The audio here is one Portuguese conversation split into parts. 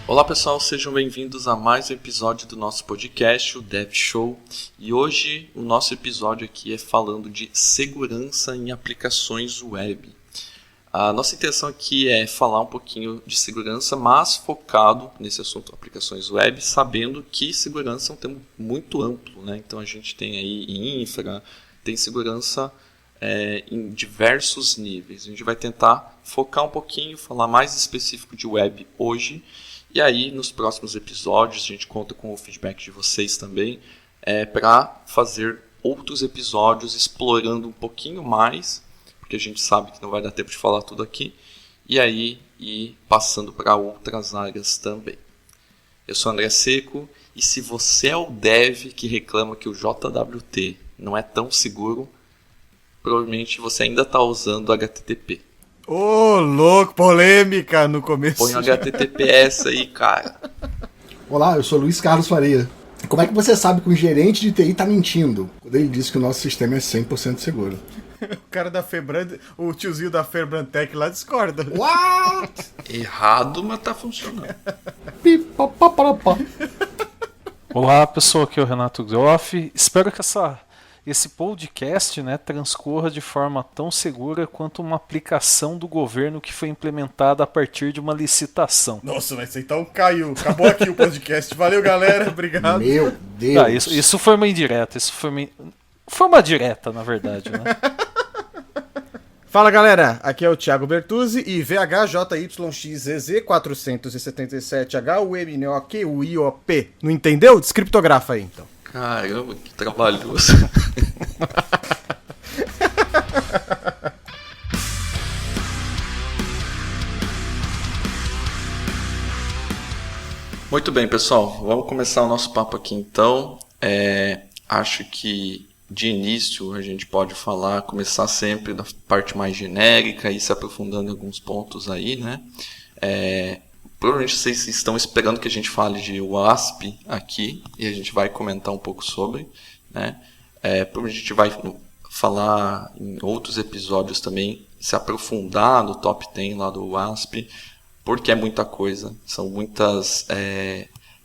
Olá pessoal, sejam bem-vindos a mais um episódio do nosso podcast, o Dev Show. E hoje o nosso episódio aqui é falando de segurança em aplicações web. A nossa intenção aqui é falar um pouquinho de segurança, mas focado nesse assunto aplicações web, sabendo que segurança é um tema muito amplo, né? Então a gente tem aí infra, tem segurança em diversos níveis. A gente vai tentar focar um pouquinho, falar mais específico de web hoje. E aí, nos próximos episódios, a gente conta com o feedback de vocês também, para fazer outros episódios explorando um pouquinho mais, porque a gente sabe que não vai dar tempo de falar tudo aqui, e aí ir passando para outras áreas também. Eu sou André Seco, e se você é o dev que reclama que o JWT não é tão seguro, provavelmente você ainda está usando HTTP. Ô, louco, polêmica no começo. Põe o HTTPS aí, cara. Olá, eu sou Luiz Carlos Faria. Como é que você sabe que o gerente de TI tá mentindo quando ele diz que o nosso sistema é 100% seguro? O cara da Febran, o tiozinho da Febrantec lá discorda. What? Errado, mas tá funcionando. Olá pessoal, aqui é o Renato Groff. Espero que esse podcast, transcorra de forma tão segura quanto uma aplicação do governo que foi implementada a partir de uma licitação. Nossa, mas então caiu. Acabou aqui o podcast. Valeu, galera. Obrigado. Meu Deus. Isso foi uma indireta. Foi uma direta, na verdade, né? Fala, galera. Aqui é o Thiago Bertuzzi e VHJYXZZ 477HUMNOQUIOP. Não entendeu? Descriptografa aí, então. Caramba, que trabalhoso. Muito bem, pessoal. Vamos começar o nosso papo aqui, então. Acho que, de início, a gente pode começar sempre da parte mais genérica e se aprofundando em alguns pontos aí, né? Provavelmente vocês estão esperando que a gente fale de WASP aqui, e a gente vai comentar um pouco sobre, né? Provavelmente a gente vai falar em outros episódios também, se aprofundar no top 10 lá do WASP, porque é muita coisa, são muitas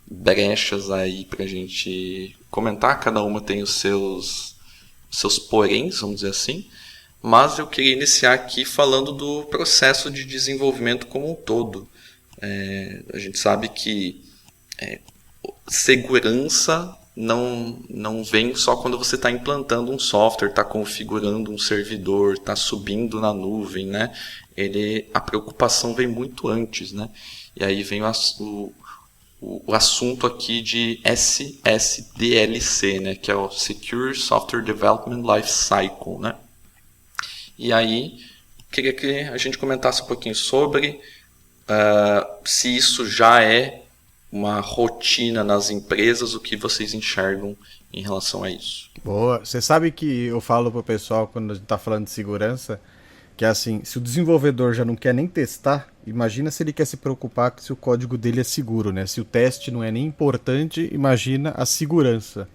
brechas aí para a gente comentar, cada uma tem os seus poréns, vamos dizer assim, mas eu queria iniciar aqui falando do processo de desenvolvimento como um todo. A gente sabe que segurança não vem só quando você está implantando um software, está configurando um servidor, está subindo na nuvem, né? A preocupação vem muito antes, né? E aí vem o assunto aqui de SSDLC, né? Que é o Secure Software Development Life Cycle, né? E aí queria que a gente comentasse um pouquinho sobre se isso já é uma rotina nas empresas, o que vocês enxergam em relação a isso. Boa. Você sabe que eu falo pro pessoal quando a gente tá falando de segurança, que é assim, se o desenvolvedor já não quer nem testar, imagina se ele quer se preocupar se o código dele é seguro, né? Se o teste não é nem importante, imagina a segurança.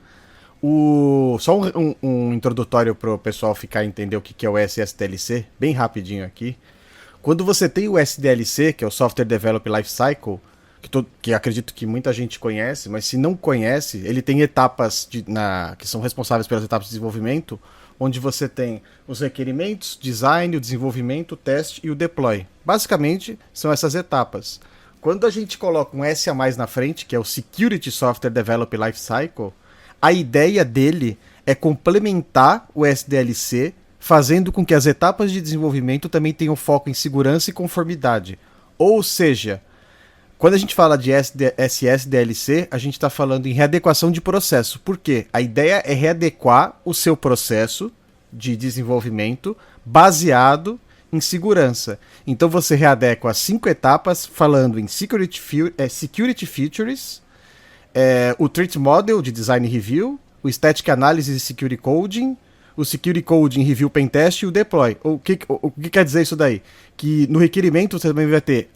Só um introdutório pro pessoal entender o que é o SSDLC, bem rapidinho aqui. Quando você tem o SDLC, que é o Software Development Life Cycle, que acredito que muita gente conhece, mas se não conhece, ele tem etapas que são responsáveis pelas etapas de desenvolvimento, onde você tem os requerimentos, design, o desenvolvimento, o teste e o deploy. Basicamente, são essas etapas. Quando a gente coloca um S a mais na frente, que é o Security Software Development Life Cycle, a ideia dele é complementar o SDLC, fazendo com que as etapas de desenvolvimento também tenham foco em segurança e conformidade. Ou seja, quando a gente fala de SSDLC, a gente está falando em readequação de processo. Por quê? A ideia é readequar o seu processo de desenvolvimento baseado em segurança. Então você readequa as 5 etapas falando em security features, o Threat Model de Design Review, o Static Analysis e Security Coding, o Security Coding, Review, Pentest e o Deploy. O que quer dizer isso daí? Que no requerimento você também vai ter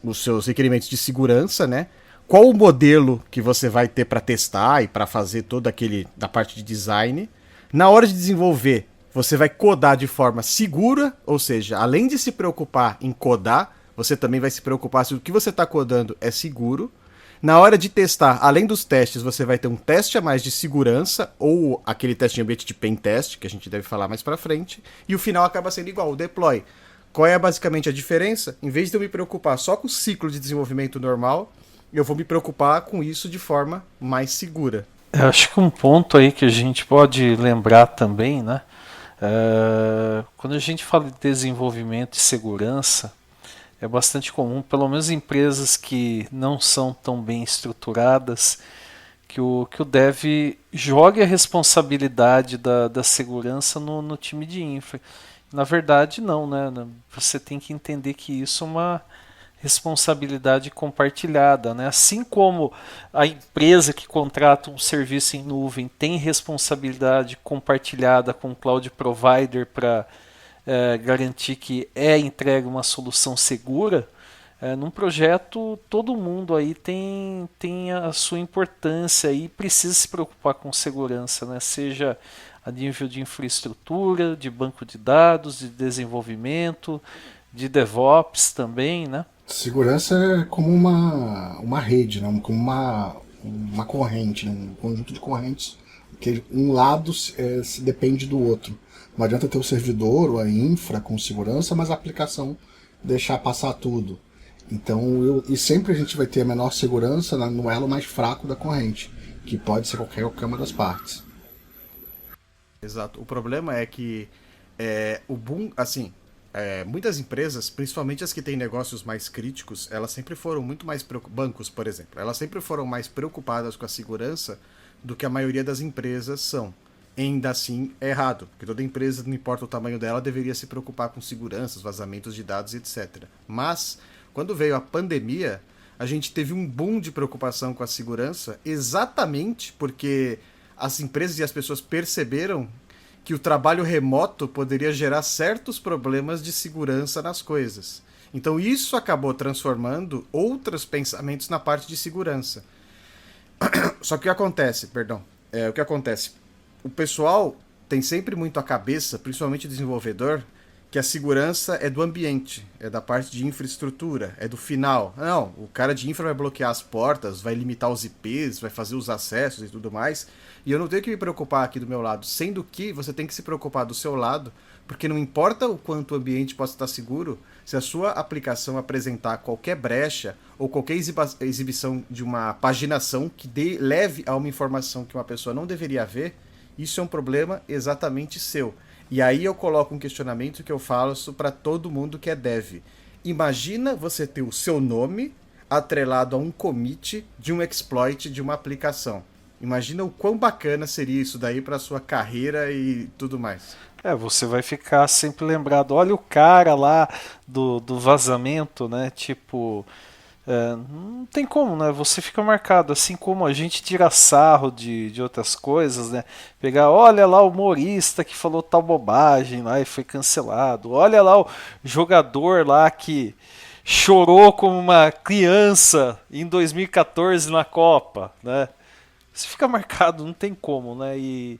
os seus requerimentos de segurança, né? Qual o modelo que você vai ter para testar e para fazer toda da parte de design. Na hora de desenvolver, você vai codar de forma segura, ou seja, além de se preocupar em codar, você também vai se preocupar se o que você está codando é seguro. Na hora de testar, além dos testes, você vai ter um teste a mais de segurança, ou aquele teste de ambiente de pen test, que a gente deve falar mais pra frente, e o final acaba sendo igual, o deploy. Qual é basicamente a diferença? Em vez de eu me preocupar só com o ciclo de desenvolvimento normal, eu vou me preocupar com isso de forma mais segura. Eu acho que um ponto aí que a gente pode lembrar também, né? Quando a gente fala de desenvolvimento e segurança, é bastante comum, pelo menos em empresas que não são tão bem estruturadas, que o dev jogue a responsabilidade da segurança no time de infra. Na verdade, não, né? Você tem que entender que isso é uma responsabilidade compartilhada, né? Assim como a empresa que contrata um serviço em nuvem tem responsabilidade compartilhada com o cloud provider para garantir que entregue uma solução segura, num projeto todo mundo aí tem a sua importância e precisa se preocupar com segurança, né? Seja a nível de infraestrutura, de banco de dados, de desenvolvimento, de DevOps também, né? Segurança é como uma rede, né? Como uma corrente, né? Um conjunto de correntes que um lado se depende do outro. Não adianta ter o servidor ou a infra com segurança, mas a aplicação deixar passar tudo. Então, e sempre a gente vai ter a menor segurança no elo mais fraco da corrente, que pode ser qualquer uma das partes. Exato. O problema é que o boom, assim, muitas empresas, principalmente as que têm negócios mais críticos, elas sempre foram muito mais bancos, por exemplo, elas sempre foram mais preocupadas com a segurança do que a maioria das empresas são. Ainda assim é errado, porque toda empresa, não importa o tamanho dela, deveria se preocupar com segurança, vazamentos de dados, etc. Mas, quando veio a pandemia, a gente teve um boom de preocupação com a segurança, exatamente porque as empresas e as pessoas perceberam que o trabalho remoto poderia gerar certos problemas de segurança nas coisas. Então isso acabou transformando outros pensamentos na parte de segurança. Só que o que acontece, o pessoal tem sempre muito a cabeça, principalmente o desenvolvedor, que a segurança é do ambiente, é da parte de infraestrutura, é do final. Não, o cara de infra vai bloquear as portas, vai limitar os IPs, vai fazer os acessos e tudo mais, e eu não tenho que me preocupar aqui do meu lado, sendo que você tem que se preocupar do seu lado, porque não importa o quanto o ambiente possa estar seguro, se a sua aplicação apresentar qualquer brecha ou qualquer exibição de uma paginação que leve a uma informação que uma pessoa não deveria ver, isso é um problema exatamente seu. E aí eu coloco um questionamento que eu faço para todo mundo que é dev. Imagina você ter o seu nome atrelado a um commit de um exploit de uma aplicação. Imagina o quão bacana seria isso daí para sua carreira e tudo mais. Você vai ficar sempre lembrado. Olha o cara lá do vazamento, né? Tipo... não tem como, né? Você fica marcado, assim como a gente tira sarro de outras coisas, né? Pegar, olha lá o humorista que falou tal bobagem lá e foi cancelado. Olha lá o jogador lá que chorou como uma criança em 2014 na Copa, né? Você fica marcado, não tem como, né? E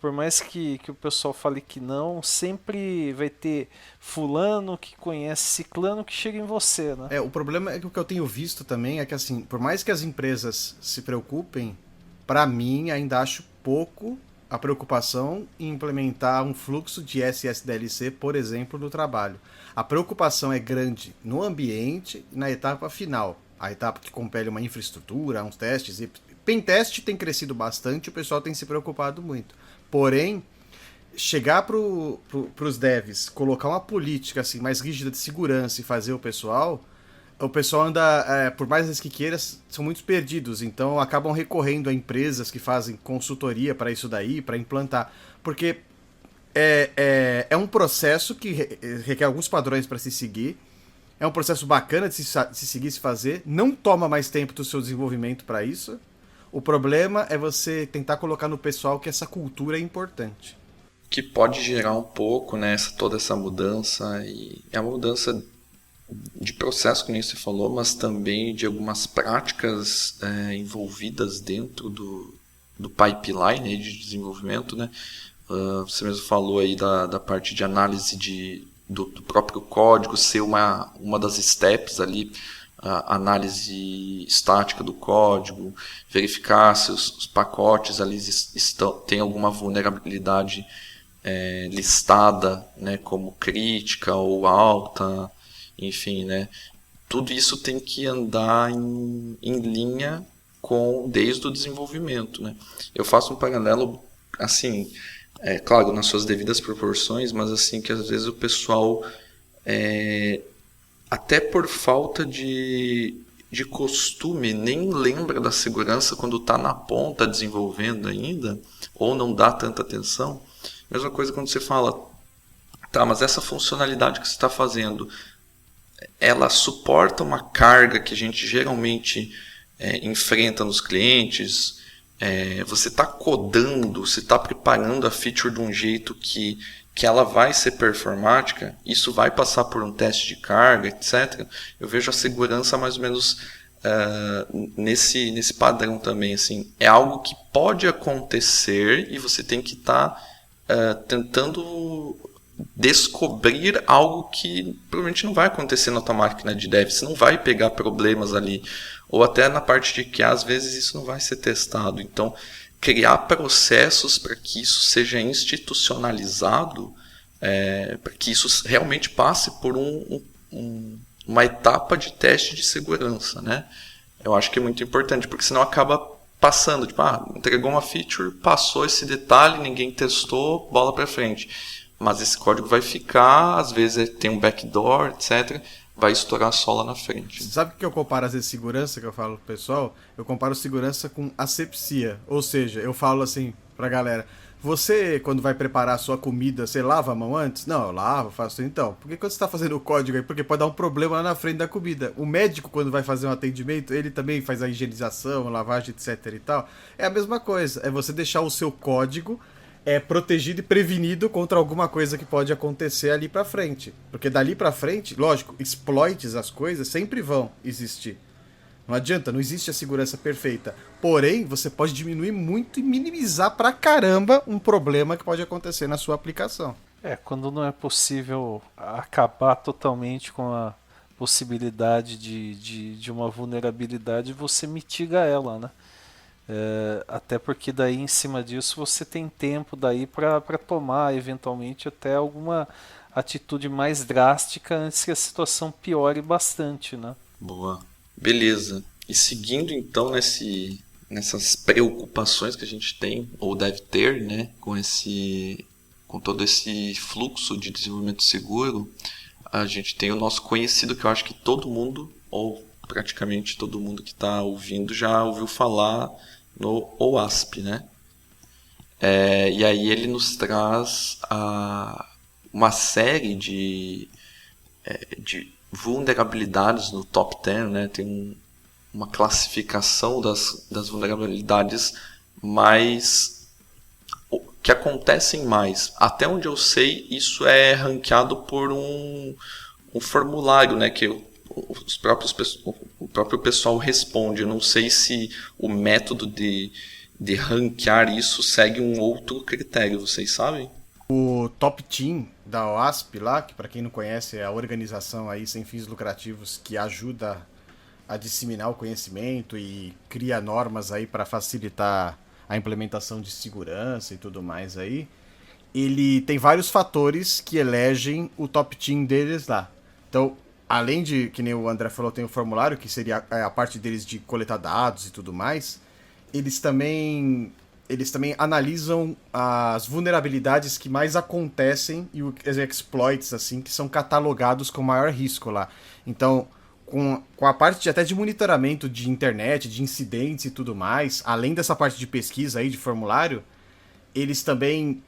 por mais que o pessoal fale que não, sempre vai ter fulano que conhece ciclano que chega em você, né? O problema é que o que eu tenho visto também é que, assim, por mais que as empresas se preocupem, para mim ainda acho pouco a preocupação em implementar um fluxo de SSDLC, por exemplo, no trabalho. A preocupação é grande no ambiente e na etapa final. A etapa que compele uma infraestrutura, uns testes. E pentest tem crescido bastante, o pessoal tem se preocupado muito. Porém, chegar para os devs, colocar uma política assim, mais rígida de segurança e fazer o pessoal anda, por mais vezes que queira, são muito perdidos. Então acabam recorrendo a empresas que fazem consultoria para isso daí, para implantar. Porque é um processo que requer alguns padrões para se seguir. É um processo bacana de se seguir, se fazer. Não toma mais tempo do seu desenvolvimento para isso. O problema é você tentar colocar no pessoal que essa cultura é importante. Que pode gerar um pouco, né, toda essa mudança. E é uma mudança de processo, como você falou, mas também de algumas práticas envolvidas dentro do pipeline de desenvolvimento, né? Você mesmo falou aí da parte de análise de do próprio código ser uma das steps ali, a análise estática do código, verificar se os pacotes ali têm alguma vulnerabilidade listada, né, como crítica ou alta, enfim, né, tudo isso tem que andar em linha desde o desenvolvimento, né. Eu faço um paralelo, assim, claro, nas suas devidas proporções, mas assim, que às vezes o pessoal, até por falta de costume, nem lembra da segurança quando está na ponta desenvolvendo ainda, ou não dá tanta atenção. Mesma coisa quando você fala, tá, mas essa funcionalidade que você está fazendo, ela suporta uma carga que a gente geralmente enfrenta nos clientes. Você está codando, você está preparando a feature de um jeito que ela vai ser performática, isso vai passar por um teste de carga, etc. Eu vejo a segurança mais ou menos nesse padrão também. Assim, é algo que pode acontecer e você tem que estar tentando descobrir algo que provavelmente não vai acontecer na tua máquina de dev, você não vai pegar problemas ali, ou até na parte de que às vezes isso não vai ser testado. Então, criar processos para que isso seja institucionalizado, para que isso realmente passe por uma etapa de teste de segurança, né? Eu acho que é muito importante, porque senão acaba passando, tipo, entregou uma feature, passou esse detalhe, ninguém testou, bola para frente. Mas esse código vai ficar, às vezes tem um backdoor, etc., vai estourar só lá na frente. Sabe o que eu comparo às vezes segurança, que eu falo pro pessoal? Eu comparo segurança com asepsia. Ou seja, eu falo assim pra galera, você, quando vai preparar a sua comida, você lava a mão antes? Não, eu lavo, faço então. Por que quando você tá fazendo o código aí? Porque pode dar um problema lá na frente da comida. O médico, quando vai fazer um atendimento, ele também faz a higienização, lavagem, etc e tal. É a mesma coisa, é você deixar o seu código protegido e prevenido contra alguma coisa que pode acontecer ali pra frente. Porque dali pra frente, lógico, exploits, as coisas sempre vão existir. Não adianta, não existe a segurança perfeita. Porém, você pode diminuir muito e minimizar pra caramba um problema que pode acontecer na sua aplicação. Quando não é possível acabar totalmente com a possibilidade de uma vulnerabilidade, você mitiga ela, né? Até porque daí em cima disso você tem tempo daí para tomar eventualmente até alguma atitude mais drástica antes que a situação piore bastante, né? Boa, beleza. E seguindo então nessas preocupações que a gente tem ou deve ter, né, com todo esse fluxo de desenvolvimento seguro, a gente tem o nosso conhecido, que eu acho que todo mundo, ou praticamente todo mundo que está ouvindo já ouviu falar, no OWASP, né? E aí ele nos traz uma série de vulnerabilidades no top 10, né? Tem uma classificação das vulnerabilidades que acontecem mais. Até onde eu sei, isso é ranqueado por um formulário, né? Que o próprio pessoal responde. Eu não sei se o método de ranquear isso segue um outro critério, vocês sabem? O Top Team da OASP lá, que para quem não conhece é a organização aí sem fins lucrativos que ajuda a disseminar o conhecimento e cria normas aí para facilitar a implementação de segurança e tudo mais aí. Ele tem vários fatores que elegem o Top Team deles lá. Então, além de, que nem o André falou, tem o formulário, que seria a parte deles de coletar dados e tudo mais, eles também analisam as vulnerabilidades que mais acontecem e os exploits, assim, que são catalogados com maior risco lá. Então, com a parte até de monitoramento de internet, de incidentes e tudo mais, além dessa parte de pesquisa aí, de formulário, eles também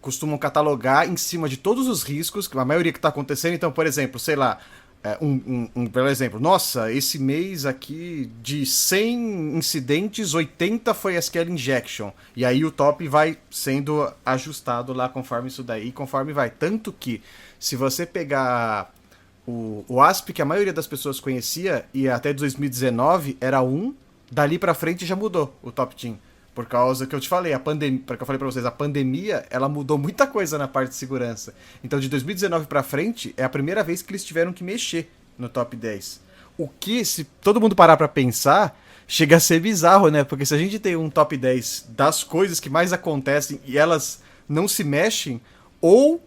costumam catalogar em cima de todos os riscos, a maioria que está acontecendo. Então, por exemplo, sei lá, por exemplo, nossa, esse mês aqui de 100 incidentes, 80 foi SQL injection. E aí o top vai sendo ajustado lá conforme isso daí, conforme vai. Tanto que, se você pegar o ASP, que a maioria das pessoas conhecia, e até 2019 era dali pra frente já mudou o top team. Por causa que eu te falei, que eu falei pra vocês, a pandemia, ela mudou muita coisa na parte de segurança. Então, de 2019 pra frente, é a primeira vez que eles tiveram que mexer no top 10. O que, se todo mundo parar pra pensar, chega a ser bizarro, né? Porque se a gente tem um top 10 das coisas que mais acontecem e elas não se mexem, ou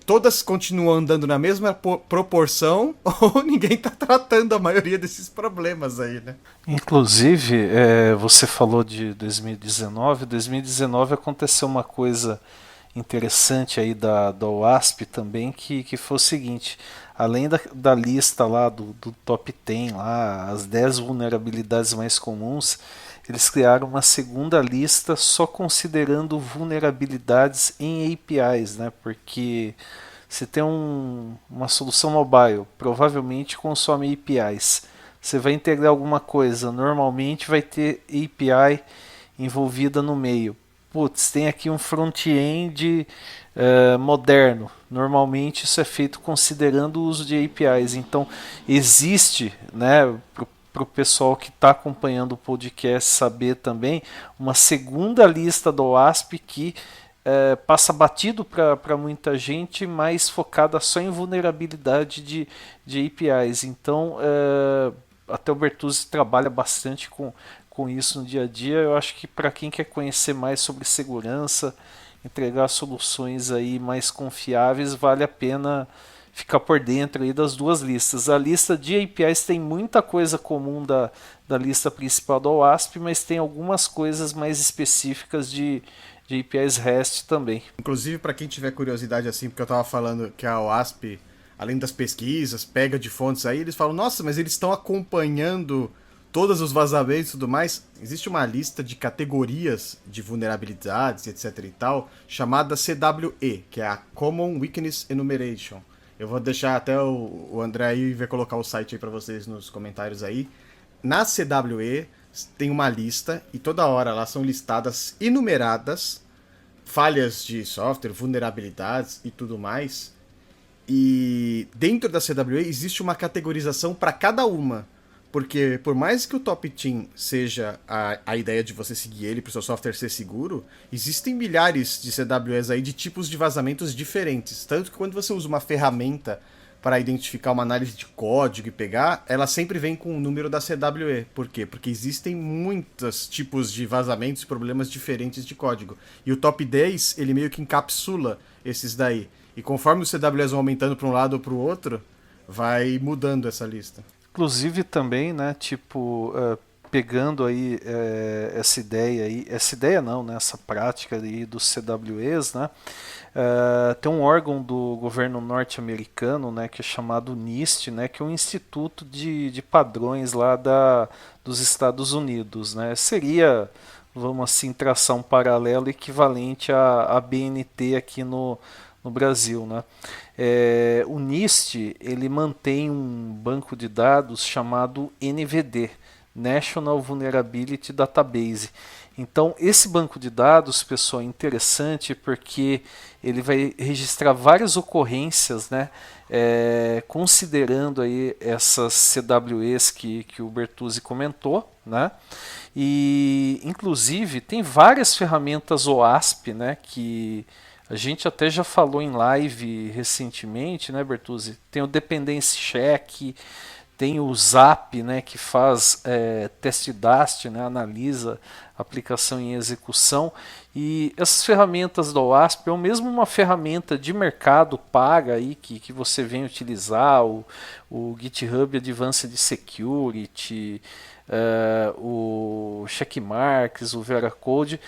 todas continuam andando na mesma proporção, ou ninguém tá tratando a maioria desses problemas aí, né? Inclusive, você falou de 2019. 2019 aconteceu uma coisa interessante aí da OASP também, que foi o seguinte: além da lista lá do top 10, lá, as 10 vulnerabilidades mais comuns, eles criaram uma segunda lista só considerando vulnerabilidades em APIs, né? Porque se tem uma solução mobile, provavelmente consome APIs. Você vai integrar alguma coisa, normalmente vai ter API envolvida no meio. Putz, tem aqui um front-end moderno. Normalmente isso é feito considerando o uso de APIs. Então existe, né, para o pessoal que está acompanhando o podcast saber também, uma segunda lista do OASP que passa batido para muita gente, mas focada só em vulnerabilidade de APIs. Então, até o Bertuzzi trabalha bastante com isso no dia a dia. Eu acho que para quem quer conhecer mais sobre segurança, entregar soluções aí mais confiáveis, vale a pena ficar por dentro aí das duas listas. A lista de APIs tem muita coisa comum da lista principal do OASP, mas tem algumas coisas mais específicas de APIs REST também. Inclusive, para quem tiver curiosidade, assim, porque eu tava falando que a OASP, além das pesquisas, pega de fontes aí, eles falam, nossa, mas eles estão acompanhando todos os vazamentos e tudo mais. Existe uma lista de categorias de vulnerabilidades, etc e tal, chamada CWE, que é a Common Weakness Enumeration. Eu vou deixar até o André aí vai colocar o site aí para vocês nos comentários aí. Na CWE tem uma lista e toda hora lá são listadas enumeradas falhas de software, vulnerabilidades e tudo mais. E dentro da CWE existe uma categorização para cada uma. Porque por mais que o Top Team seja a ideia de você seguir ele para o seu software ser seguro, existem milhares de CWEs aí de tipos de vazamentos diferentes. Tanto que quando você usa uma ferramenta para identificar uma análise de código e pegar, ela sempre vem com o número da CWE. Por quê? Porque existem muitos tipos de vazamentos e problemas diferentes de código. E o Top 10, ele meio que encapsula esses daí. E conforme os CWEs vão aumentando para um lado ou para o outro, vai mudando essa lista. Inclusive também, né, tipo, pegando aí essa ideia não, né, essa prática aí dos CWEs, né, tem um órgão do governo norte-americano, né, que é chamado NIST, né, que é um instituto de padrões lá dos Estados Unidos, né, seria, vamos assim, traçar um paralelo equivalente à BNT aqui no Brasil, né. O NIST ele mantém um banco de dados chamado NVD, National Vulnerability Database. Então esse banco de dados, pessoal, é interessante porque ele vai registrar várias ocorrências, né, considerando aí essas CWEs que o Bertuzzi comentou, né, e inclusive tem várias ferramentas OASP, né, que a gente até já falou em live recentemente, né, Bertuzzi? Tem o Dependency Check, tem o Zap, né, que faz teste DAST, né, analisa a aplicação em execução. E essas ferramentas da OASP é mesmo uma ferramenta de mercado paga aí, que você vem utilizar, o GitHub Advanced Security, o Checkmarks, o Veracode.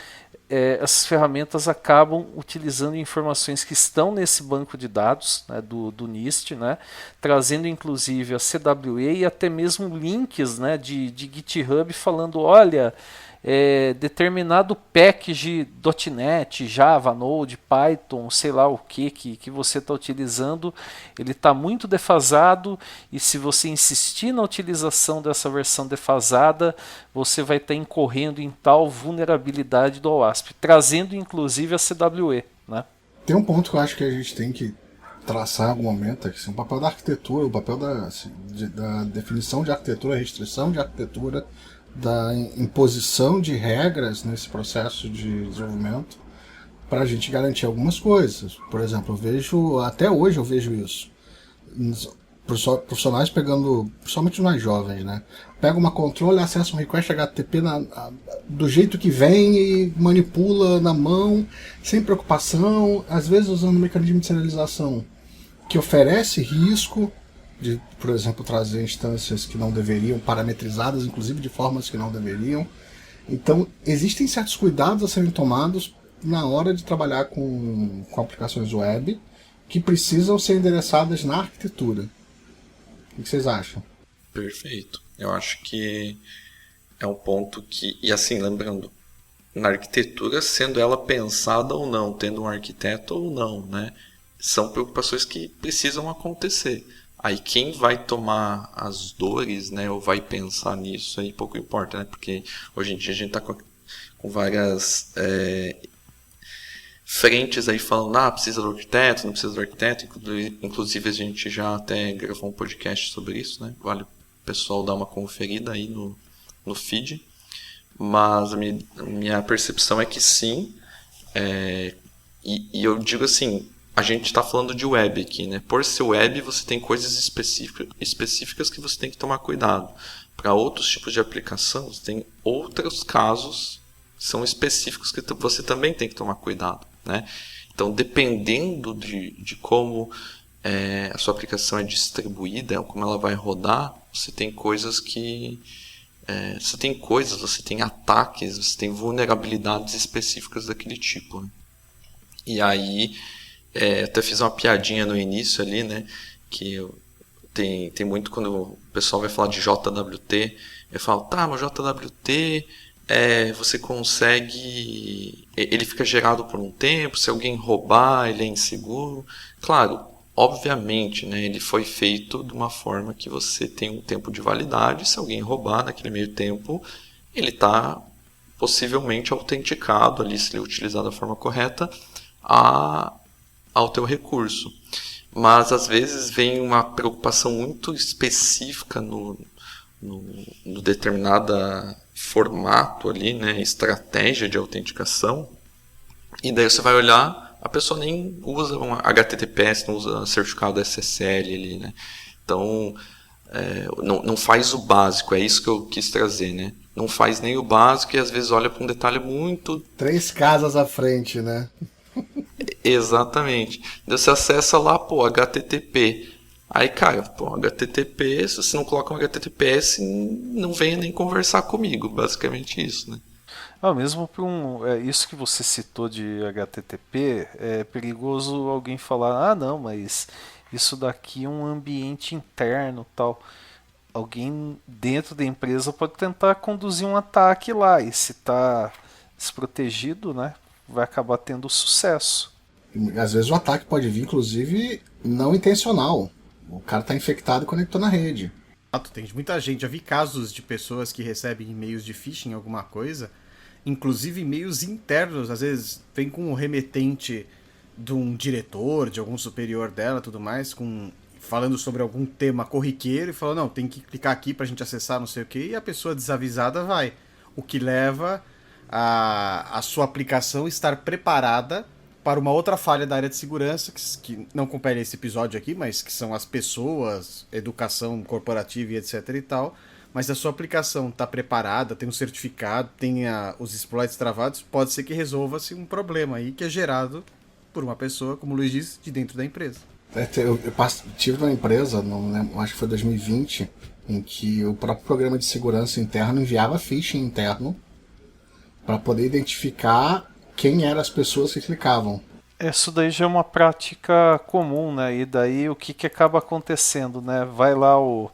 Essas ferramentas acabam utilizando informações que estão nesse banco de dados, né, do NIST, né, trazendo inclusive a CWE e até mesmo links, né, de GitHub falando, olha, determinado package .NET, Java, Node, Python, sei lá o que você está utilizando, ele está muito defasado e se você insistir na utilização dessa versão defasada, você vai estar incorrendo em tal vulnerabilidade do OASP, trazendo inclusive a CWE. Né? Tem um ponto que eu acho que a gente tem que traçar em algum momento, que é o papel da arquitetura, o papel da definição de arquitetura, restrição de arquitetura da imposição de regras nesse processo de desenvolvimento para a gente garantir algumas coisas. Por exemplo, até hoje eu vejo isso. Profissionais pegando, principalmente os mais jovens, né? Pega uma controle, acessa um request HTTP do jeito que vem e manipula na mão, sem preocupação, às vezes usando um mecanismo de serialização que oferece risco de, por exemplo, trazer instâncias que não deveriam, parametrizadas, inclusive de formas que não deveriam. Então, existem certos cuidados a serem tomados na hora de trabalhar com aplicações web que precisam ser endereçadas na arquitetura. O que vocês acham? Perfeito. Eu acho que é um ponto que... E assim, lembrando, na arquitetura, sendo ela pensada ou não, tendo um arquiteto ou não, né? São preocupações que precisam acontecer. Aí quem vai tomar as dores, né, ou vai pensar nisso, aí pouco importa, né? Porque hoje em dia a gente está com várias frentes aí falando, precisa do arquiteto, não precisa do arquiteto. Inclusive a gente já até gravou um podcast sobre isso, né? Vale o pessoal dar uma conferida aí no feed. Mas a minha percepção é que sim. E eu digo assim, a gente está falando de web aqui, né? Por ser web, você tem coisas específicas que você tem que tomar cuidado. Para outros tipos de aplicação, você tem outros casos que são específicos que você também tem que tomar cuidado, né? Então, dependendo de como a sua aplicação é distribuída, como ela vai rodar, você tem coisas que... você tem ataques, você tem vulnerabilidades específicas daquele tipo, né? E aí... até fiz uma piadinha no início ali, né? Que tem muito quando o pessoal vai falar de JWT, eu falo, mas JWT você consegue... Ele fica gerado por um tempo, se alguém roubar, ele é inseguro. Claro, obviamente, né? Ele foi feito de uma forma que você tem um tempo de validade, se alguém roubar naquele meio tempo, ele está possivelmente autenticado ali, se ele utilizar da forma correta, ao teu recurso. Mas às vezes vem uma preocupação muito específica no determinada formato ali, né, estratégia de autenticação, e daí você vai olhar, a pessoa nem usa um HTTPS, não usa certificado SSL ali, né? Então não faz o básico, é isso que eu quis trazer, né? Não faz nem o básico e às vezes olha para um detalhe muito... 3 casas à frente, né? Exatamente. Você acessa lá, HTTP. Aí, cara, HTTP, se você não coloca um HTTPS, não venha nem conversar comigo. Basicamente isso, né? Mesmo para isso que você citou de HTTP, é perigoso alguém falar, não, mas isso daqui é um ambiente interno, tal. Alguém dentro da empresa pode tentar conduzir um ataque lá, e se está desprotegido, né, vai acabar tendo sucesso. Às vezes o ataque pode vir, inclusive, não intencional. O cara está infectado e conectou na rede. Tem muita gente. Já vi casos de pessoas que recebem e-mails de phishing, alguma coisa, inclusive e-mails internos. Às vezes vem com um remetente de um diretor, de algum superior dela, tudo mais, falando sobre algum tema corriqueiro e falando, não, tem que clicar aqui pra gente acessar não sei o que, e a pessoa desavisada vai. O que leva a sua aplicação estar preparada para uma outra falha da área de segurança, que não compete a esse episódio aqui, mas que são as pessoas, educação corporativa e etc e tal, mas a sua aplicação está preparada, tem um certificado, tem os exploits travados, pode ser que resolva-se um problema aí que é gerado por uma pessoa, como o Luiz disse, de dentro da empresa. Eu tive uma empresa, não lembro, acho que foi 2020, em que o próprio programa de segurança interno enviava phishing interno para poder identificar quem eram as pessoas que clicavam. Isso daí já é uma prática comum, né? E daí o que acaba acontecendo, né? Vai lá o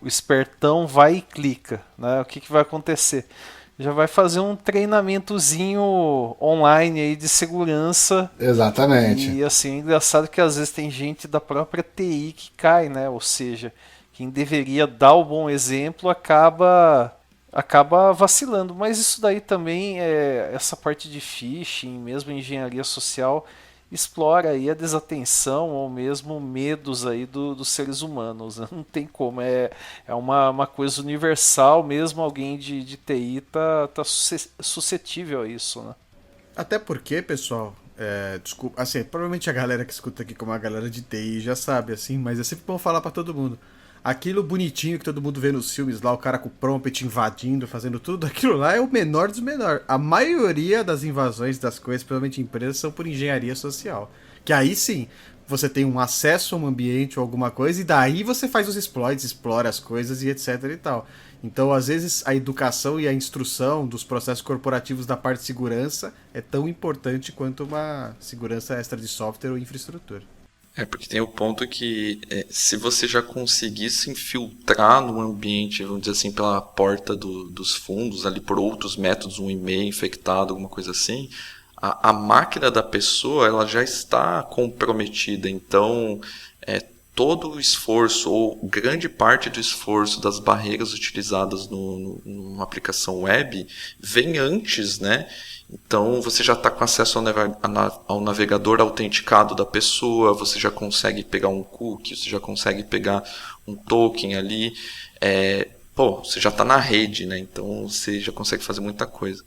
espertão, vai e clica, né? O que vai acontecer? Já vai fazer um treinamentozinho online aí de segurança. Exatamente. E assim, é engraçado que às vezes tem gente da própria TI que cai, né? Ou seja, quem deveria dar o bom exemplo acaba vacilando, mas isso daí também essa parte de phishing, mesmo engenharia social, explora aí a desatenção ou mesmo medos aí dos seres humanos, né? Não tem como, é uma coisa universal, mesmo alguém de TI tá suscetível a isso, né? Até porque, pessoal, desculpa, assim, provavelmente a galera que escuta aqui como a galera de TI já sabe, assim, mas é sempre bom falar pra todo mundo. Aquilo bonitinho que todo mundo vê nos filmes lá, o cara com o prompt invadindo, fazendo tudo, aquilo lá é o menor dos menores. A maioria das invasões das coisas, principalmente empresas, são por engenharia social. Que aí sim, você tem um acesso a um ambiente ou alguma coisa, e daí você faz os exploits, explora as coisas e etc e tal. Então, às vezes, a educação e a instrução dos processos corporativos da parte de segurança é tão importante quanto uma segurança extra de software ou infraestrutura. Porque tem o ponto que se você já conseguisse infiltrar no ambiente, vamos dizer assim, pela porta dos fundos, ali por outros métodos, um e-mail infectado, alguma coisa assim, a máquina da pessoa ela já está comprometida. Então, todo o esforço, ou grande parte do esforço das barreiras utilizadas numa aplicação web vem antes, né? Então você já está com acesso ao navegador autenticado da pessoa, você já consegue pegar um cookie, você já consegue pegar um token ali, você já está na rede, né? Então você já consegue fazer muita coisa.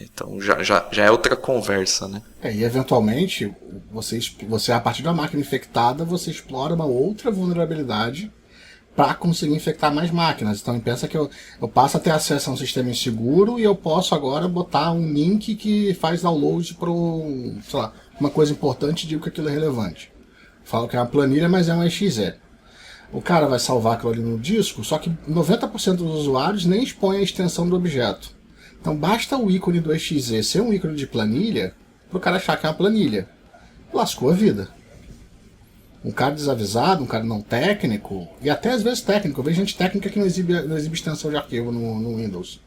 Então já é outra conversa, né? E eventualmente, você a partir da máquina infectada, você explora uma outra vulnerabilidade para conseguir infectar mais máquinas. Então pensa que eu passo a ter acesso a um sistema inseguro e eu posso agora botar um link que faz download para uma coisa importante e digo que aquilo é relevante. Falo que é uma planilha, mas é um exe. O cara vai salvar aquilo ali no disco, só que 90% dos usuários nem expõe a extensão do objeto. Então basta o ícone do exe ser um ícone de planilha para o cara achar que é uma planilha. Lascou a vida. Um cara desavisado, um cara não técnico, e até às vezes técnico, eu vejo gente técnica que não exibe extensão de arquivo no Windows.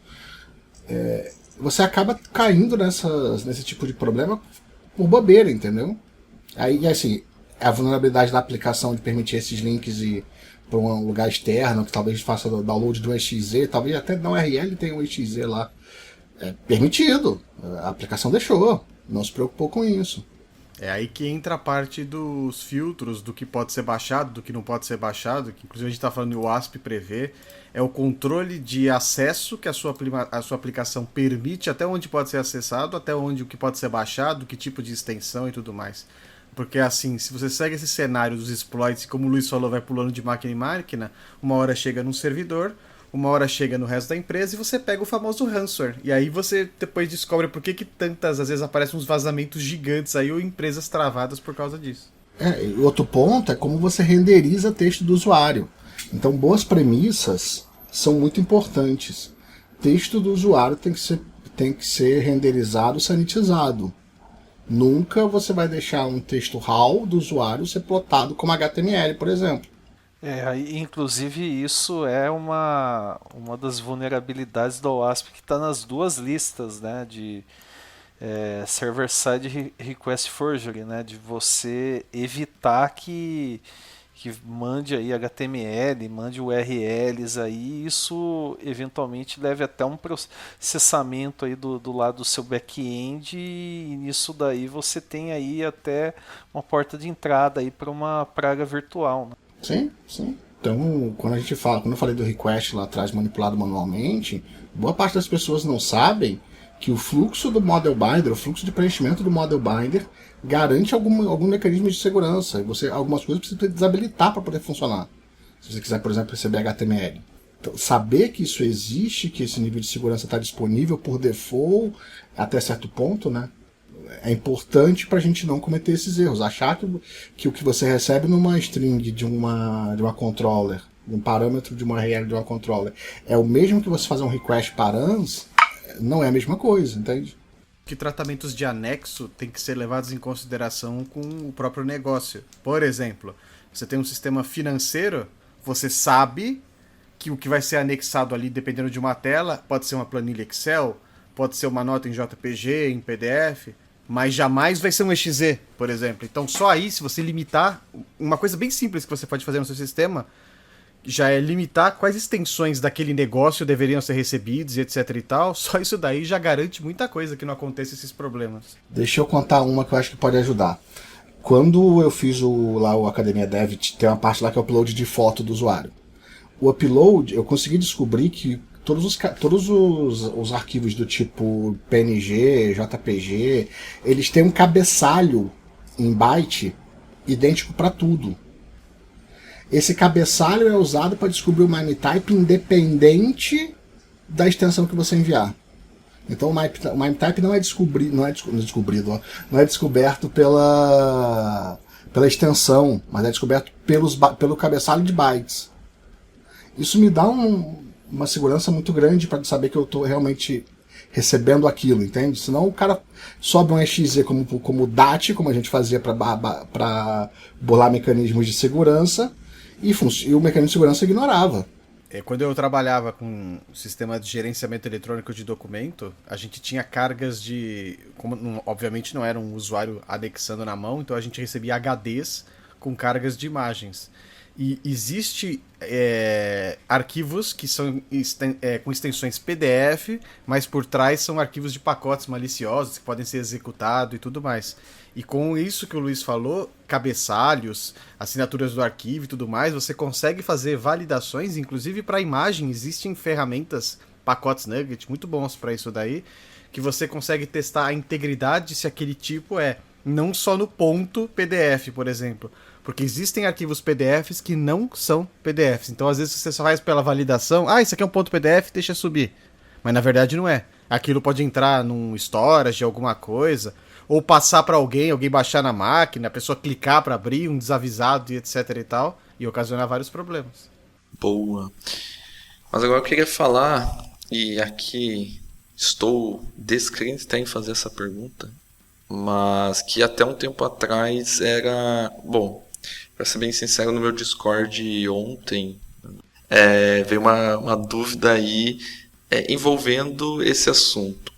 Você acaba caindo nesse tipo de problema por bobeira, entendeu? Aí, assim, a vulnerabilidade da aplicação de permitir esses links ir para um lugar externo, que talvez faça o download do exe, talvez até na URL tenha um exe lá. Permitido, a aplicação deixou, não se preocupou com isso. É aí que entra a parte dos filtros, do que pode ser baixado, do que não pode ser baixado, que inclusive a gente está falando e o ASP prevê, é o controle de acesso que a sua aplicação permite, até onde pode ser acessado, até onde o que pode ser baixado, que tipo de extensão e tudo mais. Porque assim, se você segue esse cenário dos exploits, como o Luiz falou, vai pulando de máquina em máquina, uma hora chega num servidor, uma hora chega no resto da empresa e você pega o famoso ransomware. E aí você depois descobre por que tantas, às vezes, aparecem uns vazamentos gigantes aí ou empresas travadas por causa disso. E outro ponto é como você renderiza texto do usuário. Então, boas premissas são muito importantes. Texto do usuário tem que ser renderizado, sanitizado. Nunca você vai deixar um texto RAW do usuário ser plotado como HTML, por exemplo. Inclusive isso é uma das vulnerabilidades do OWASP que está nas duas listas, né, de Server-Side Request Forgery, né, de você evitar que mande aí HTML, mande URLs aí, isso eventualmente leve até um processamento aí do lado do seu back-end e nisso daí você tem aí até uma porta de entrada aí para uma praga virtual, né? Sim, sim. Então, quando eu falei do request lá atrás manipulado manualmente, boa parte das pessoas não sabem que o fluxo do Model Binder, o fluxo de preenchimento do Model Binder, garante algum mecanismo de segurança. E algumas coisas precisa desabilitar para poder funcionar. Se você quiser, por exemplo, receber HTML. Então, saber que isso existe, que esse nível de segurança está disponível por default, até certo ponto, né? É importante para a gente não cometer esses erros. Achar que o que você recebe numa string de uma controller, um parâmetro de uma URL de uma controller, é o mesmo que você fazer um request params, não é a mesma coisa, entende? Que tratamentos de anexo têm que ser levados em consideração com o próprio negócio. Por exemplo, você tem um sistema financeiro, você sabe que o que vai ser anexado ali, dependendo de uma tela, pode ser uma planilha Excel, pode ser uma nota em JPG, em PDF, mas jamais vai ser um exe, por exemplo. Então só aí, se você limitar, uma coisa bem simples que você pode fazer no seu sistema, já é limitar quais extensões daquele negócio deveriam ser recebidos e etc e tal, só isso daí já garante muita coisa que não aconteça esses problemas. Deixa eu contar uma que eu acho que pode ajudar. Quando eu fiz lá o Academia Dev, tem uma parte lá que é o upload de foto do usuário. O upload, eu consegui descobrir que todos os arquivos do tipo PNG, JPG, eles têm um cabeçalho em byte idêntico para tudo. Esse cabeçalho é usado para descobrir o MIME type independente da extensão que você enviar. Então o MIME type não é descoberto pela extensão, mas é descoberto pelo cabeçalho de bytes. Isso me dá uma segurança muito grande para saber que eu estou realmente recebendo aquilo, entende? Senão o cara sobe um exe como DAT, como a gente fazia para bolar mecanismos de segurança, e o mecanismo de segurança ignorava. Quando eu trabalhava com sistema de gerenciamento eletrônico de documento, a gente tinha cargas obviamente não era um usuário anexando na mão, então a gente recebia HDs com cargas de imagens. E existe arquivos que são com extensões PDF, mas por trás são arquivos de pacotes maliciosos que podem ser executados e tudo mais. E com isso que o Luiz falou, cabeçalhos, assinaturas do arquivo e tudo mais, você consegue fazer validações, inclusive para imagem. Existem ferramentas, pacotes Nugget, muito bons para isso daí, que você consegue testar a integridade se aquele tipo não só no ponto PDF, por exemplo. Porque existem arquivos PDFs que não são PDFs. Então, às vezes, você só faz pela validação. Isso aqui é um ponto PDF, deixa subir. Mas, na verdade, não é. Aquilo pode entrar num storage de alguma coisa, ou passar para alguém baixar na máquina, a pessoa clicar para abrir, um desavisado e etc e tal, e ocasionar vários problemas. Boa. Mas agora eu queria falar, e aqui estou descrente em fazer essa pergunta, mas que até um tempo atrás era... Bom, para ser bem sincero, no meu Discord ontem veio uma dúvida aí envolvendo esse assunto,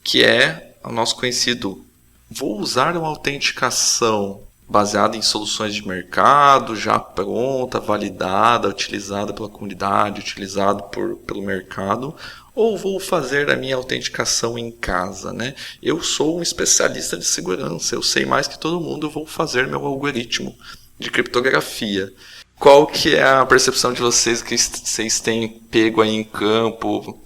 que é o nosso conhecido: vou usar uma autenticação baseada em soluções de mercado, já pronta, validada, utilizada pela comunidade, utilizada pelo mercado, ou vou fazer a minha autenticação em casa, né? Eu sou um especialista de segurança, eu sei mais que todo mundo, eu vou fazer meu algoritmo de criptografia. Qual que é a percepção de vocês que vocês têm pego aí em campo?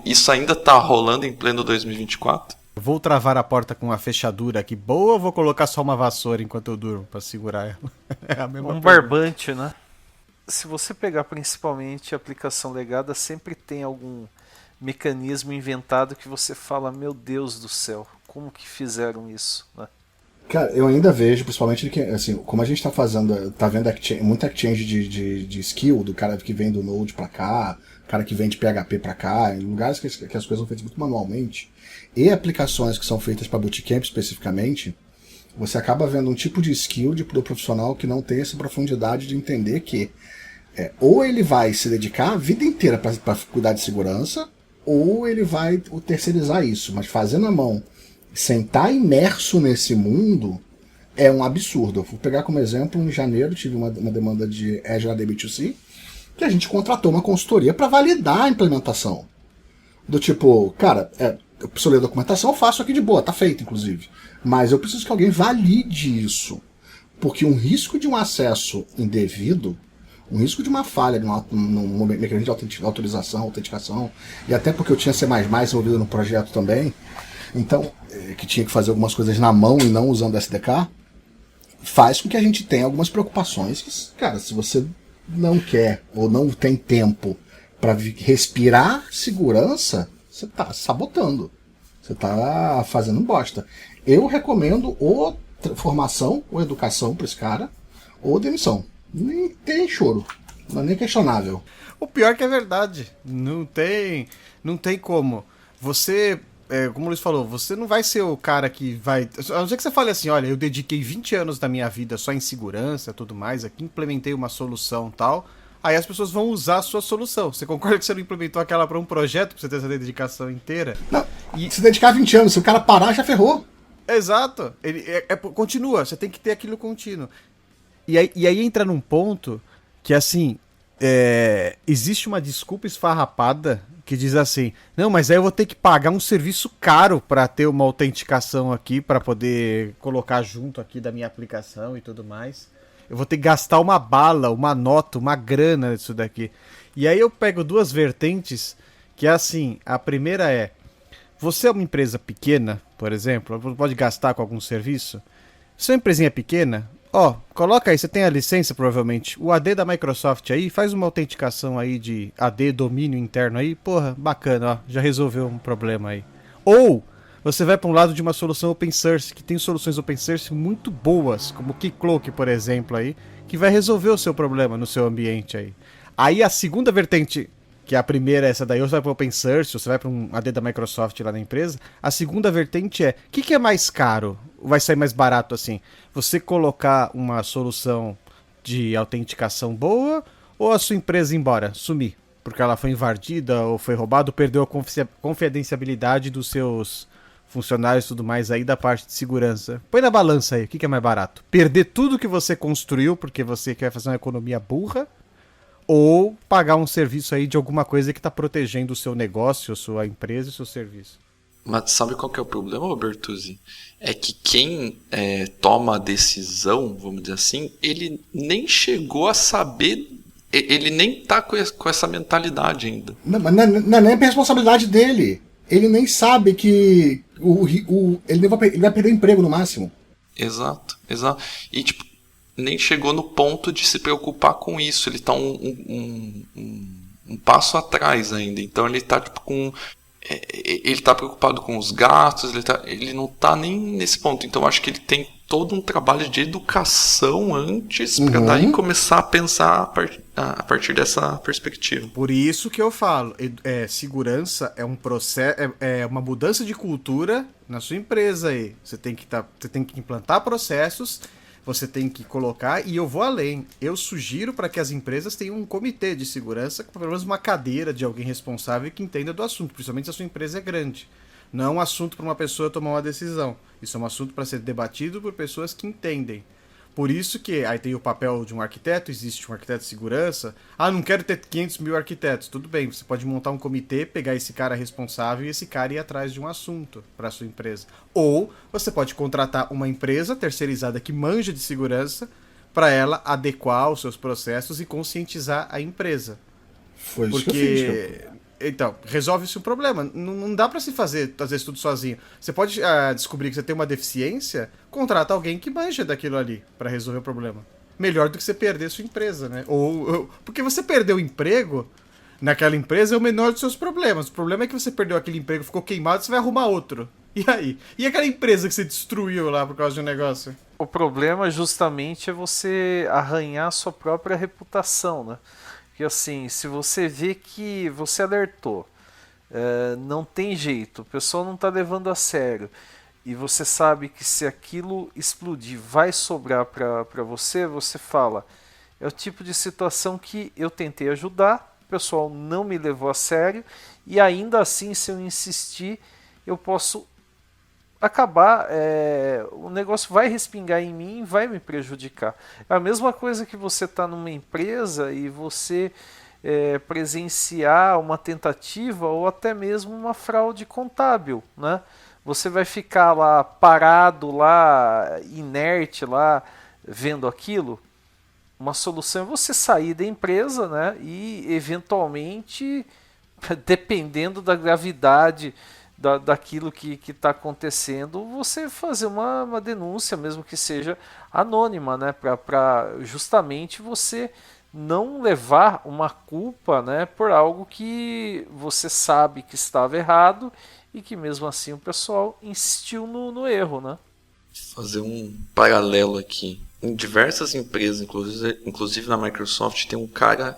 Isso ainda está rolando em pleno 2024? Vou travar a porta com uma fechadura aqui boa ou vou colocar só uma vassoura enquanto eu durmo para segurar ela? É a mesma pergunta. Barbante, né? Se você pegar principalmente a aplicação legada, sempre tem algum mecanismo inventado que você fala: meu Deus do céu, como que fizeram isso, né? Cara, eu ainda vejo, principalmente, que, assim, como a gente tá vendo muita exchange de skill, do cara que vem do Node pra cá, cara que vem de PHP pra cá, em lugares que as coisas são feitas muito manualmente, e aplicações que são feitas para bootcamp especificamente, você acaba vendo um tipo de skill do profissional que não tem essa profundidade de entender que ou ele vai se dedicar a vida inteira para cuidar de segurança, ou ele vai terceirizar isso, mas fazendo a mão, sem estar imerso nesse mundo, é um absurdo. Eu vou pegar como exemplo, em janeiro tive uma demanda de Azure AD B2C, que a gente contratou uma consultoria para validar a implementação. Do tipo, cara, eu preciso ler a documentação, eu faço aqui de boa, tá feito inclusive. Mas eu preciso que alguém valide isso. Porque um risco de um acesso indevido, um risco de uma falha num mecanismo de autorização, autenticação, e até porque eu tinha C++ envolvido no projeto também, então, que tinha que fazer algumas coisas na mão e não usando SDK, faz com que a gente tenha algumas preocupações que, cara, se você não quer ou não tem tempo para respirar segurança, você tá sabotando. Você tá fazendo bosta. Eu recomendo ou formação ou educação para esse cara, ou demissão. Nem tem choro. Não é nem questionável. O pior que é verdade. Não tem como. Você... como o Luiz falou, você não vai ser o cara que vai... A não ser que você fale assim: olha, eu dediquei 20 anos da minha vida só em segurança, tudo mais, aqui implementei uma solução e tal, aí as pessoas vão usar a sua solução. Você concorda que você não implementou aquela para um projeto, pra você ter essa dedicação inteira? Não, se dedicar 20 anos, se o cara parar, já ferrou. Exato. Ele continua, você tem que ter aquilo contínuo. E aí entra num ponto que, assim, existe uma desculpa esfarrapada que diz assim, não, mas aí eu vou ter que pagar um serviço caro para ter uma autenticação aqui, para poder colocar junto aqui da minha aplicação e tudo mais. Eu vou ter que gastar uma bala, uma nota, uma grana disso daqui. E aí eu pego duas vertentes, que é assim, a primeira é, você é uma empresa pequena, por exemplo, pode gastar com algum serviço? Se é uma empresinha pequena, coloca aí, você tem a licença provavelmente, o AD da Microsoft aí, faz uma autenticação aí de AD, domínio interno aí, porra, bacana, já resolveu um problema aí. Ou você vai para um lado de uma solução open source, que tem soluções open source muito boas, como o Keycloak, por exemplo, aí, que vai resolver o seu problema no seu ambiente aí. Aí a segunda vertente, que a primeira é essa daí, ou você vai para open source, ou você vai para um AD da Microsoft lá na empresa, a segunda vertente é, o que é mais caro? Vai sair mais barato assim? Você colocar uma solução de autenticação boa, ou a sua empresa ir embora, sumir? Porque ela foi invadida, ou foi roubada, ou perdeu a confidencialidade dos seus funcionários e tudo mais aí da parte de segurança. Põe na balança aí, o que é mais barato? Perder tudo que você construiu porque você quer fazer uma economia burra, ou pagar um serviço aí de alguma coisa que está protegendo o seu negócio, a sua empresa e o seu serviço. Mas sabe qual que é o problema, Bertuzzi? É que quem toma a decisão, vamos dizer assim, ele nem chegou a saber, ele nem está com essa mentalidade ainda. Não, mas não é nem a responsabilidade dele. Ele nem sabe que ele vai perder o emprego no máximo. Exato. E tipo, nem chegou no ponto de se preocupar com isso. Ele está um passo atrás ainda. Então ele está tipo, ele está preocupado com os gastos, ele não está nem nesse ponto. Então eu acho que ele tem todo um trabalho de educação antes para daí começar a pensar a partir dessa perspectiva. Por isso que eu falo, segurança é um processo, é uma mudança de cultura na sua empresa aí. Você tem que implantar processos, você tem que colocar, e eu vou além. Eu sugiro para que as empresas tenham um comitê de segurança, com pelo menos uma cadeira de alguém responsável que entenda do assunto, principalmente se a sua empresa é grande. Não é um assunto para uma pessoa tomar uma decisão. Isso é um assunto para ser debatido por pessoas que entendem. Por isso que aí tem o papel de um arquiteto, existe um arquiteto de segurança. Não quero ter 500 mil arquitetos. Tudo bem, você pode montar um comitê, pegar esse cara responsável e esse cara ir atrás de um assunto para a sua empresa. Ou você pode contratar uma empresa terceirizada que manja de segurança para ela adequar os seus processos e conscientizar a empresa. Foi isso que eu fiz. Então, resolve-se o problema. Não dá pra se fazer, às vezes, tudo sozinho. Você pode descobrir que você tem uma deficiência, contrata alguém que manja daquilo ali pra resolver o problema. Melhor do que você perder sua empresa, né? Porque você perdeu o emprego naquela empresa é o menor dos seus problemas. O problema é que você perdeu aquele emprego, ficou queimado, você vai arrumar outro. E aí? E aquela empresa que você destruiu lá por causa de um negócio? O problema justamente é você arranhar a sua própria reputação, né? Que assim, se você vê que você alertou, não tem jeito, o pessoal não está levando a sério, e você sabe que se aquilo explodir vai sobrar para você, você fala, é o tipo de situação que eu tentei ajudar, o pessoal não me levou a sério, e ainda assim, se eu insistir, eu posso acabar, o negócio vai respingar em mim e vai me prejudicar. É a mesma coisa que você está numa empresa e você presenciar uma tentativa ou até mesmo uma fraude contábil, né? Você vai ficar lá parado, lá inerte, lá vendo aquilo. Uma solução é você sair da empresa, né? E eventualmente, dependendo da gravidade daquilo que está acontecendo, você fazer uma denúncia, mesmo que seja anônima, né? Para justamente você não levar uma culpa, né? Por algo que você sabe que estava errado e que mesmo assim o pessoal insistiu no erro, né? Fazer um paralelo aqui. Em diversas empresas, inclusive na Microsoft, tem um cara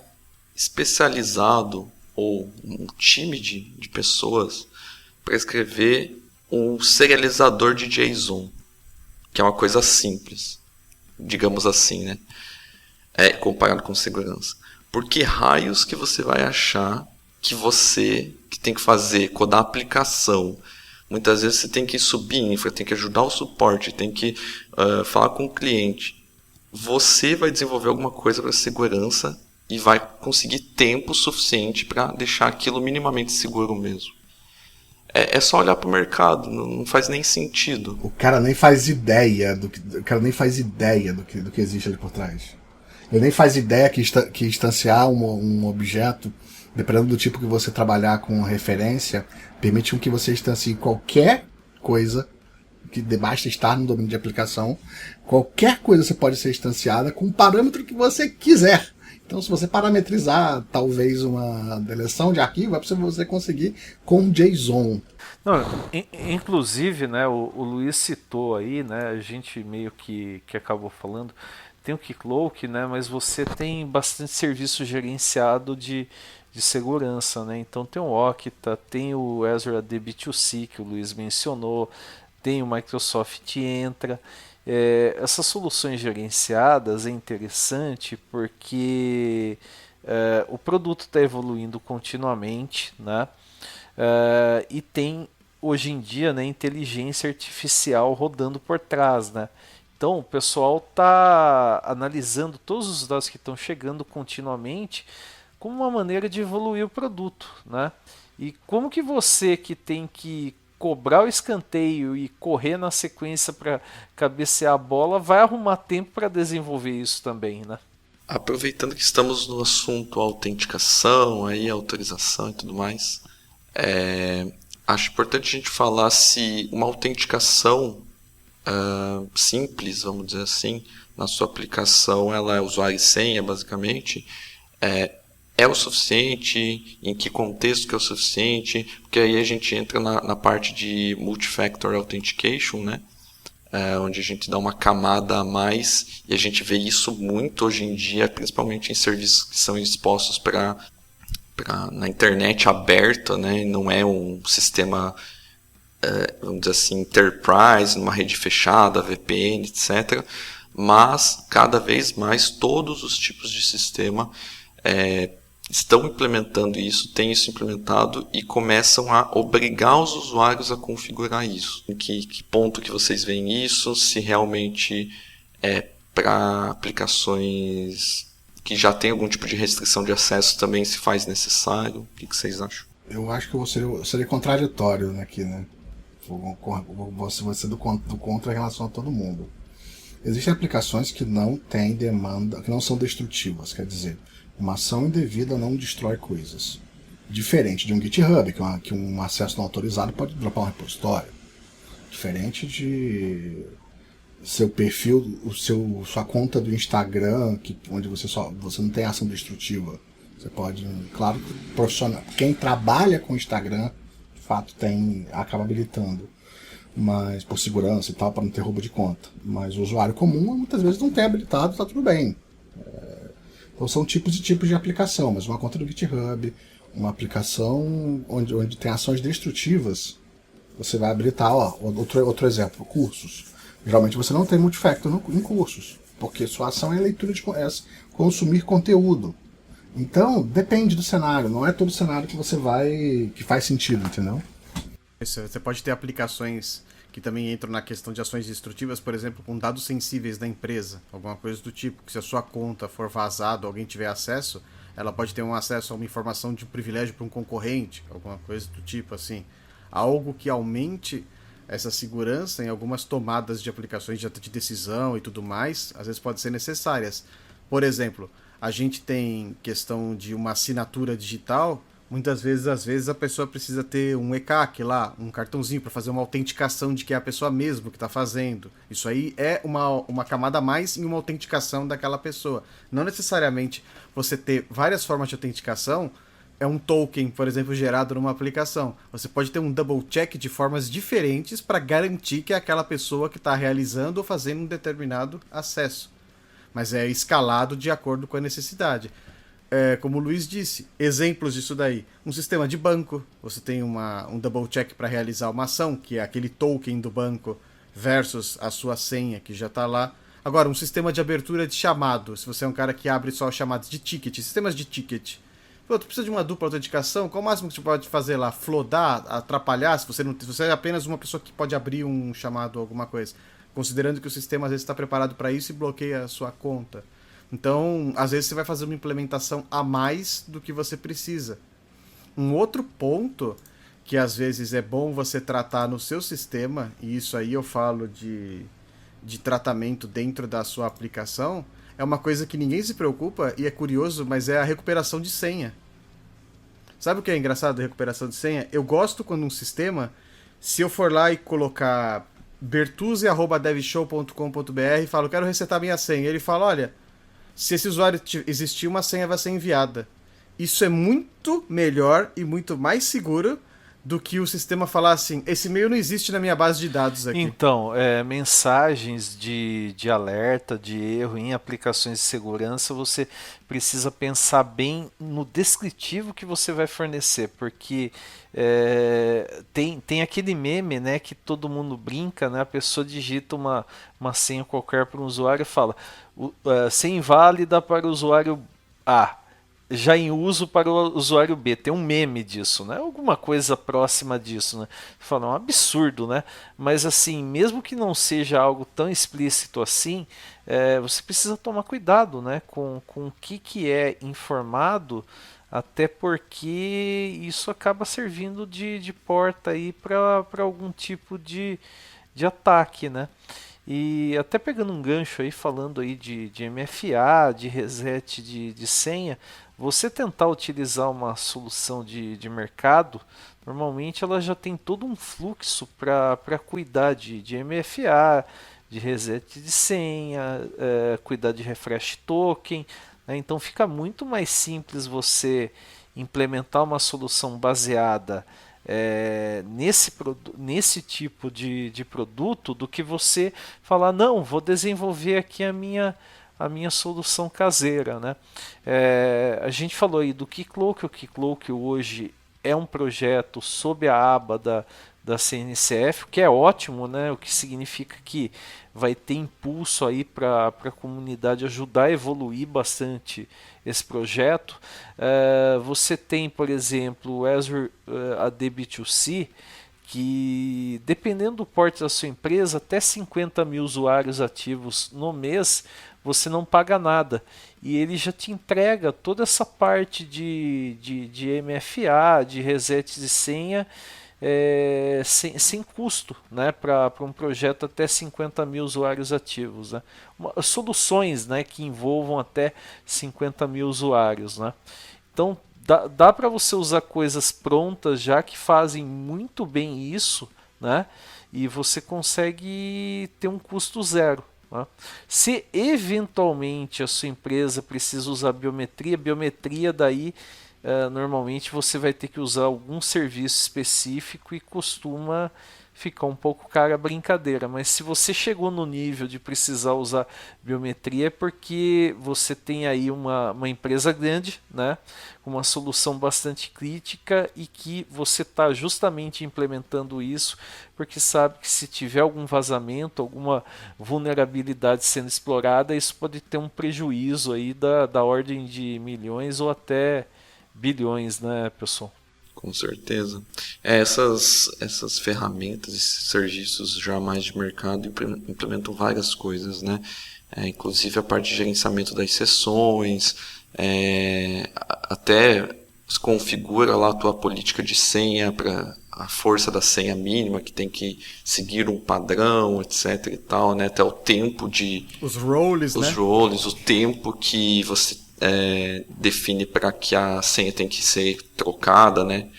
especializado ou um time de pessoas para escrever um serializador de JSON, que é uma coisa simples, digamos assim, né? Comparado com segurança. Por que raios que você vai achar que você que tem que fazer, codar a aplicação? Muitas vezes você tem que subir infra, tem que ajudar o suporte, tem que falar com o cliente. Você vai desenvolver alguma coisa para segurança e vai conseguir tempo suficiente para deixar aquilo minimamente seguro mesmo. É só olhar para o mercado, não faz nem sentido. O cara nem faz ideia do que existe ali por trás. Ele nem faz ideia que instanciar um objeto, dependendo do tipo que você trabalhar com referência, permite que você instancie qualquer coisa, que basta estar no domínio de aplicação. Qualquer coisa você pode ser instanciada com o parâmetro que você quiser. Então, se você parametrizar, talvez, uma deleção de arquivo, é possível você conseguir com JSON. Não, inclusive, né, o Luiz citou aí, né, a gente meio que acabou falando, tem o Keycloak, né, mas você tem bastante serviço gerenciado de segurança, né? Então tem o Okta, tem o Azure AD B2C que o Luiz mencionou, tem o Microsoft Entra. Essas soluções gerenciadas é interessante porque o produto está evoluindo continuamente, né? E tem hoje em dia, né, inteligência artificial rodando por trás, né? Então o pessoal está analisando todos os dados que estão chegando continuamente como uma maneira de evoluir o produto, né? E como que você que tem que cobrar o escanteio e correr na sequência para cabecear a bola vai arrumar tempo para desenvolver isso também, né? Aproveitando que estamos no assunto autenticação, aí, autorização e tudo mais, acho importante a gente falar se uma autenticação simples, vamos dizer assim, na sua aplicação, ela é usuário e senha, basicamente, é o suficiente, em que contexto que é o suficiente, porque aí a gente entra na parte de Multi-Factor Authentication, né? Onde a gente dá uma camada a mais, e a gente vê isso muito hoje em dia, principalmente em serviços que são expostos na internet aberta, né? Não é um sistema, vamos dizer assim, enterprise, numa rede fechada, VPN, etc. Mas, cada vez mais, todos os tipos de sistema estão implementando isso, têm isso implementado e começam a obrigar os usuários a configurar isso. Em que ponto que vocês veem isso? Se realmente é para aplicações que já tem algum tipo de restrição de acesso também se faz necessário? O que vocês acham? Eu acho que eu seria contraditório aqui, né? Você ser do contra em relação a todo mundo. Existem aplicações que não têm demanda, que não são destrutivas, quer dizer, uma ação indevida não destrói coisas. Diferente de um GitHub, que um acesso não autorizado pode dropar um repositório. Diferente de seu perfil, sua conta do Instagram, onde você não tem ação destrutiva. Você pode, claro, profissional. Quem trabalha com Instagram, de fato, acaba habilitando. Mas por segurança e tal, para não ter roubo de conta. Mas o usuário comum muitas vezes não tem habilitado, está tudo bem. Então são tipos de aplicação, mas uma conta do GitHub, uma aplicação onde tem ações destrutivas, você vai habilitar, outro exemplo, cursos. Geralmente você não tem multifactor em cursos, porque sua ação é leitura consumir conteúdo. Então, depende do cenário, não é todo cenário que faz sentido, entendeu? Você pode ter aplicações que também entram na questão de ações destrutivas, por exemplo, com dados sensíveis da empresa, alguma coisa do tipo, que se a sua conta for vazada ou alguém tiver acesso, ela pode ter um acesso a uma informação de privilégio para um concorrente, alguma coisa do tipo assim. Algo que aumente essa segurança em algumas tomadas de aplicações de decisão e tudo mais, às vezes pode ser necessárias. Por exemplo, a gente tem questão de uma assinatura digital. Muitas vezes a pessoa precisa ter um ECAC lá, um cartãozinho para fazer uma autenticação de que é a pessoa mesmo que está fazendo. Isso aí é uma camada a mais em uma autenticação daquela pessoa. Não necessariamente você ter várias formas de autenticação é um token, por exemplo, gerado numa aplicação. Você pode ter um double check de formas diferentes para garantir que é aquela pessoa que está realizando ou fazendo um determinado acesso. Mas é escalado de acordo com a necessidade. Como o Luiz disse, exemplos disso daí. Um sistema de banco, você tem um double check para realizar uma ação, que é aquele token do banco versus a sua senha que já está lá. Agora, um sistema de abertura de chamado, se você é um cara que abre só chamadas de ticket, sistemas de ticket. Pô, tu precisa de uma dupla autenticação, qual o máximo que você pode fazer lá? Flodar, atrapalhar, se você é apenas uma pessoa que pode abrir um chamado ou alguma coisa. Considerando que o sistema às vezes está preparado para isso e bloqueia a sua conta. Então, às vezes você vai fazer uma implementação a mais do que você precisa. Um outro ponto que às vezes é bom você tratar no seu sistema, e isso aí eu falo de tratamento dentro da sua aplicação, é uma coisa que ninguém se preocupa e é curioso, mas é a recuperação de senha. Sabe o que é engraçado da recuperação de senha? Eu gosto quando um sistema, se eu for lá e colocar bertuzzi@devshow.com.br e falo, quero resetar minha senha, ele fala, olha, se esse usuário existir, uma senha vai ser enviada. Isso é muito melhor e muito mais seguro do que o sistema falar assim, esse e-mail não existe na minha base de dados aqui. Então, mensagens de alerta, de erro em aplicações de segurança, você precisa pensar bem no descritivo que você vai fornecer, porque tem aquele meme, né, que todo mundo brinca, né, a pessoa digita uma senha qualquer para um usuário e fala, senha inválida para o usuário A, já em uso para o usuário B. Tem um meme disso, né? Alguma coisa próxima disso, né? Fala, é um absurdo, né? Mas assim, mesmo que não seja algo tão explícito assim, você precisa tomar cuidado, né? Com o que é informado, até porque isso acaba servindo de porta aí para algum tipo de ataque, né? E até pegando um gancho aí, falando aí de MFA, de reset de senha, você tentar utilizar uma solução de mercado, normalmente ela já tem todo um fluxo para cuidar de MFA, de reset de senha, cuidar de refresh token, né? Então fica muito mais simples você implementar uma solução baseada nesse tipo de produto do que você falar, não, vou desenvolver aqui a minha solução caseira, né? A gente falou aí do Keycloak. O Keycloak hoje é um projeto sob a aba da CNCF, o que é ótimo, né? O que significa que vai ter impulso aí para a comunidade ajudar a evoluir bastante esse projeto. Você tem, por exemplo, o Azure AD B2C, que dependendo do porte da sua empresa, até 50 mil usuários ativos no mês, você não paga nada. E ele já te entrega toda essa parte de MFA, de reset de senha, sem custo, né, para um projeto até 50 mil usuários ativos, né? Soluções, né, que envolvam até 50 mil usuários, né? Então dá para você usar coisas prontas já que fazem muito bem isso, né? E você consegue ter um custo zero. Né? Se eventualmente a sua empresa precisa usar biometria daí normalmente você vai ter que usar algum serviço específico e costuma ficar um pouco cara a brincadeira, mas se você chegou no nível de precisar usar biometria é porque você tem aí uma empresa grande, né, com uma solução bastante crítica e que você está justamente implementando isso porque sabe que se tiver algum vazamento, alguma vulnerabilidade sendo explorada, isso pode ter um prejuízo aí da ordem de milhões ou até bilhões, né, pessoal? Com certeza. Essas ferramentas, esses serviços já mais de mercado implementam várias coisas, né? Inclusive a parte de gerenciamento das sessões, até configura lá a tua política de senha para a força da senha mínima, que tem que seguir um padrão, etc e tal, né? Até o tempo de... Os roles, né? Os roles, o tempo que você define para que a senha tem que ser trocada, né?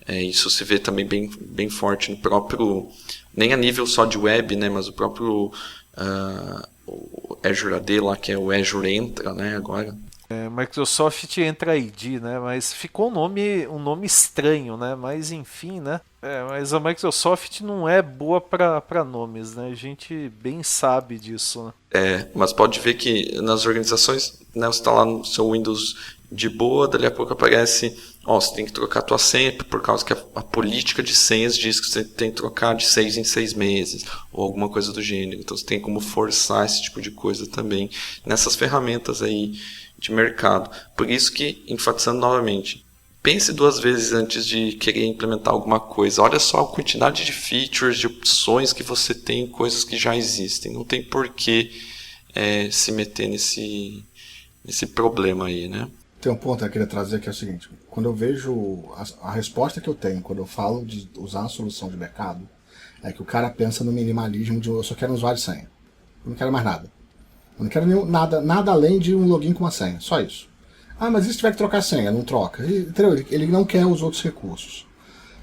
Isso se vê também bem forte no próprio, nem a nível só de web, né? Mas o próprio o Azure AD lá, que é o Azure Entra, né? Agora. Microsoft Entra ID, né? Mas ficou um nome estranho, né? Mas enfim, né? Mas a Microsoft não é boa para nomes, né? A gente bem sabe disso, né? Mas pode ver que nas organizações, né, você está lá no seu Windows de boa, dali a pouco aparece, você tem que trocar a tua senha por causa que a política de senhas diz que você tem que trocar de 6 em 6 meses, ou alguma coisa do gênero. Então você tem como forçar esse tipo de coisa também nessas ferramentas aí de mercado. Por isso que, enfatizando novamente, pense duas vezes antes de querer implementar alguma coisa. Olha só a quantidade de features, de opções que você tem, coisas que já existem. Não tem por que se meter esse problema aí, né? Tem um ponto que eu queria trazer que é o seguinte: quando eu vejo a resposta que eu tenho quando eu falo de usar a solução de mercado, é que o cara pensa no minimalismo de eu só quero um usuário e senha. Eu não quero mais nada. Eu não quero nada além de um login com uma senha. Só isso. Ah, mas e se tiver que trocar a senha? Não troca. Ele não quer os outros recursos.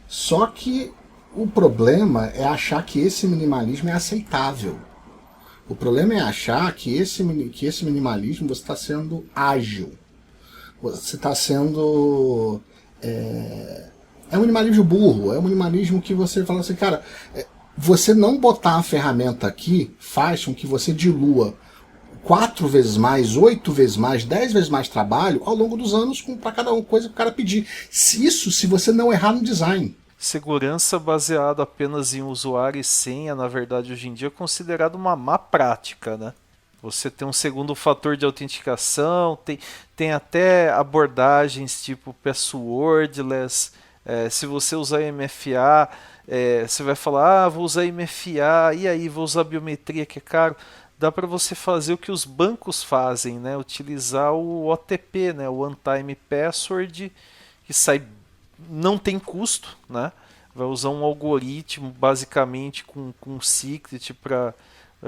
Só que o problema é achar que esse minimalismo é aceitável. O problema é achar que esse minimalismo você está sendo ágil. Você está sendo... É um minimalismo burro. É um minimalismo que você fala assim, cara... Você não botar a ferramenta aqui faz com que você dilua 4 vezes mais, 8 vezes mais, 10 vezes mais trabalho ao longo dos anos para cada coisa que o cara pedir. Se você não errar no design. Segurança baseada apenas em usuário e senha, na verdade, hoje em dia é considerado uma má prática, né? Você tem um segundo fator de autenticação, tem até abordagens tipo passwordless. Se você usar MFA, você vai falar, vou usar MFA, e aí vou usar biometria que é caro. Dá para você fazer o que os bancos fazem, né? Utilizar o OTP, né? O One Time Password, que não tem custo, né? Vai usar um algoritmo basicamente com secret para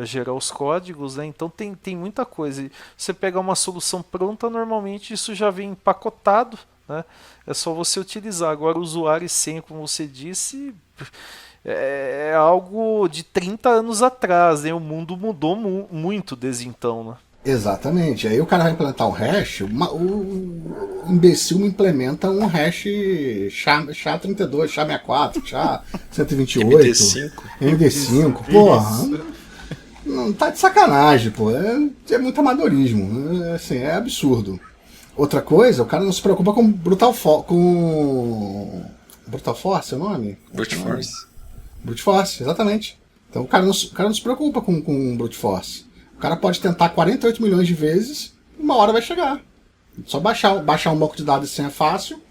gerar os códigos, né? Então tem muita coisa. Você pegar uma solução pronta, normalmente isso já vem empacotado, né? É só você utilizar. Agora, usuário e senha, como você disse, é algo de 30 anos atrás, né? O mundo mudou muito desde então, né? Exatamente. Aí o cara vai implementar um hash, o imbecil implementa um hash SHA-32, SHA-64, SHA-128, MD5. Porra, não tá de sacanagem, pô. É muito amadorismo. Assim, é absurdo. Outra coisa, o cara não se preocupa com Brutal Force, é o nome? Brute Force. Brute Force, exatamente. Então o cara não se preocupa com Brute Force. O cara pode tentar 48 milhões de vezes, uma hora vai chegar. Só baixar um banco de dados assim é fácil,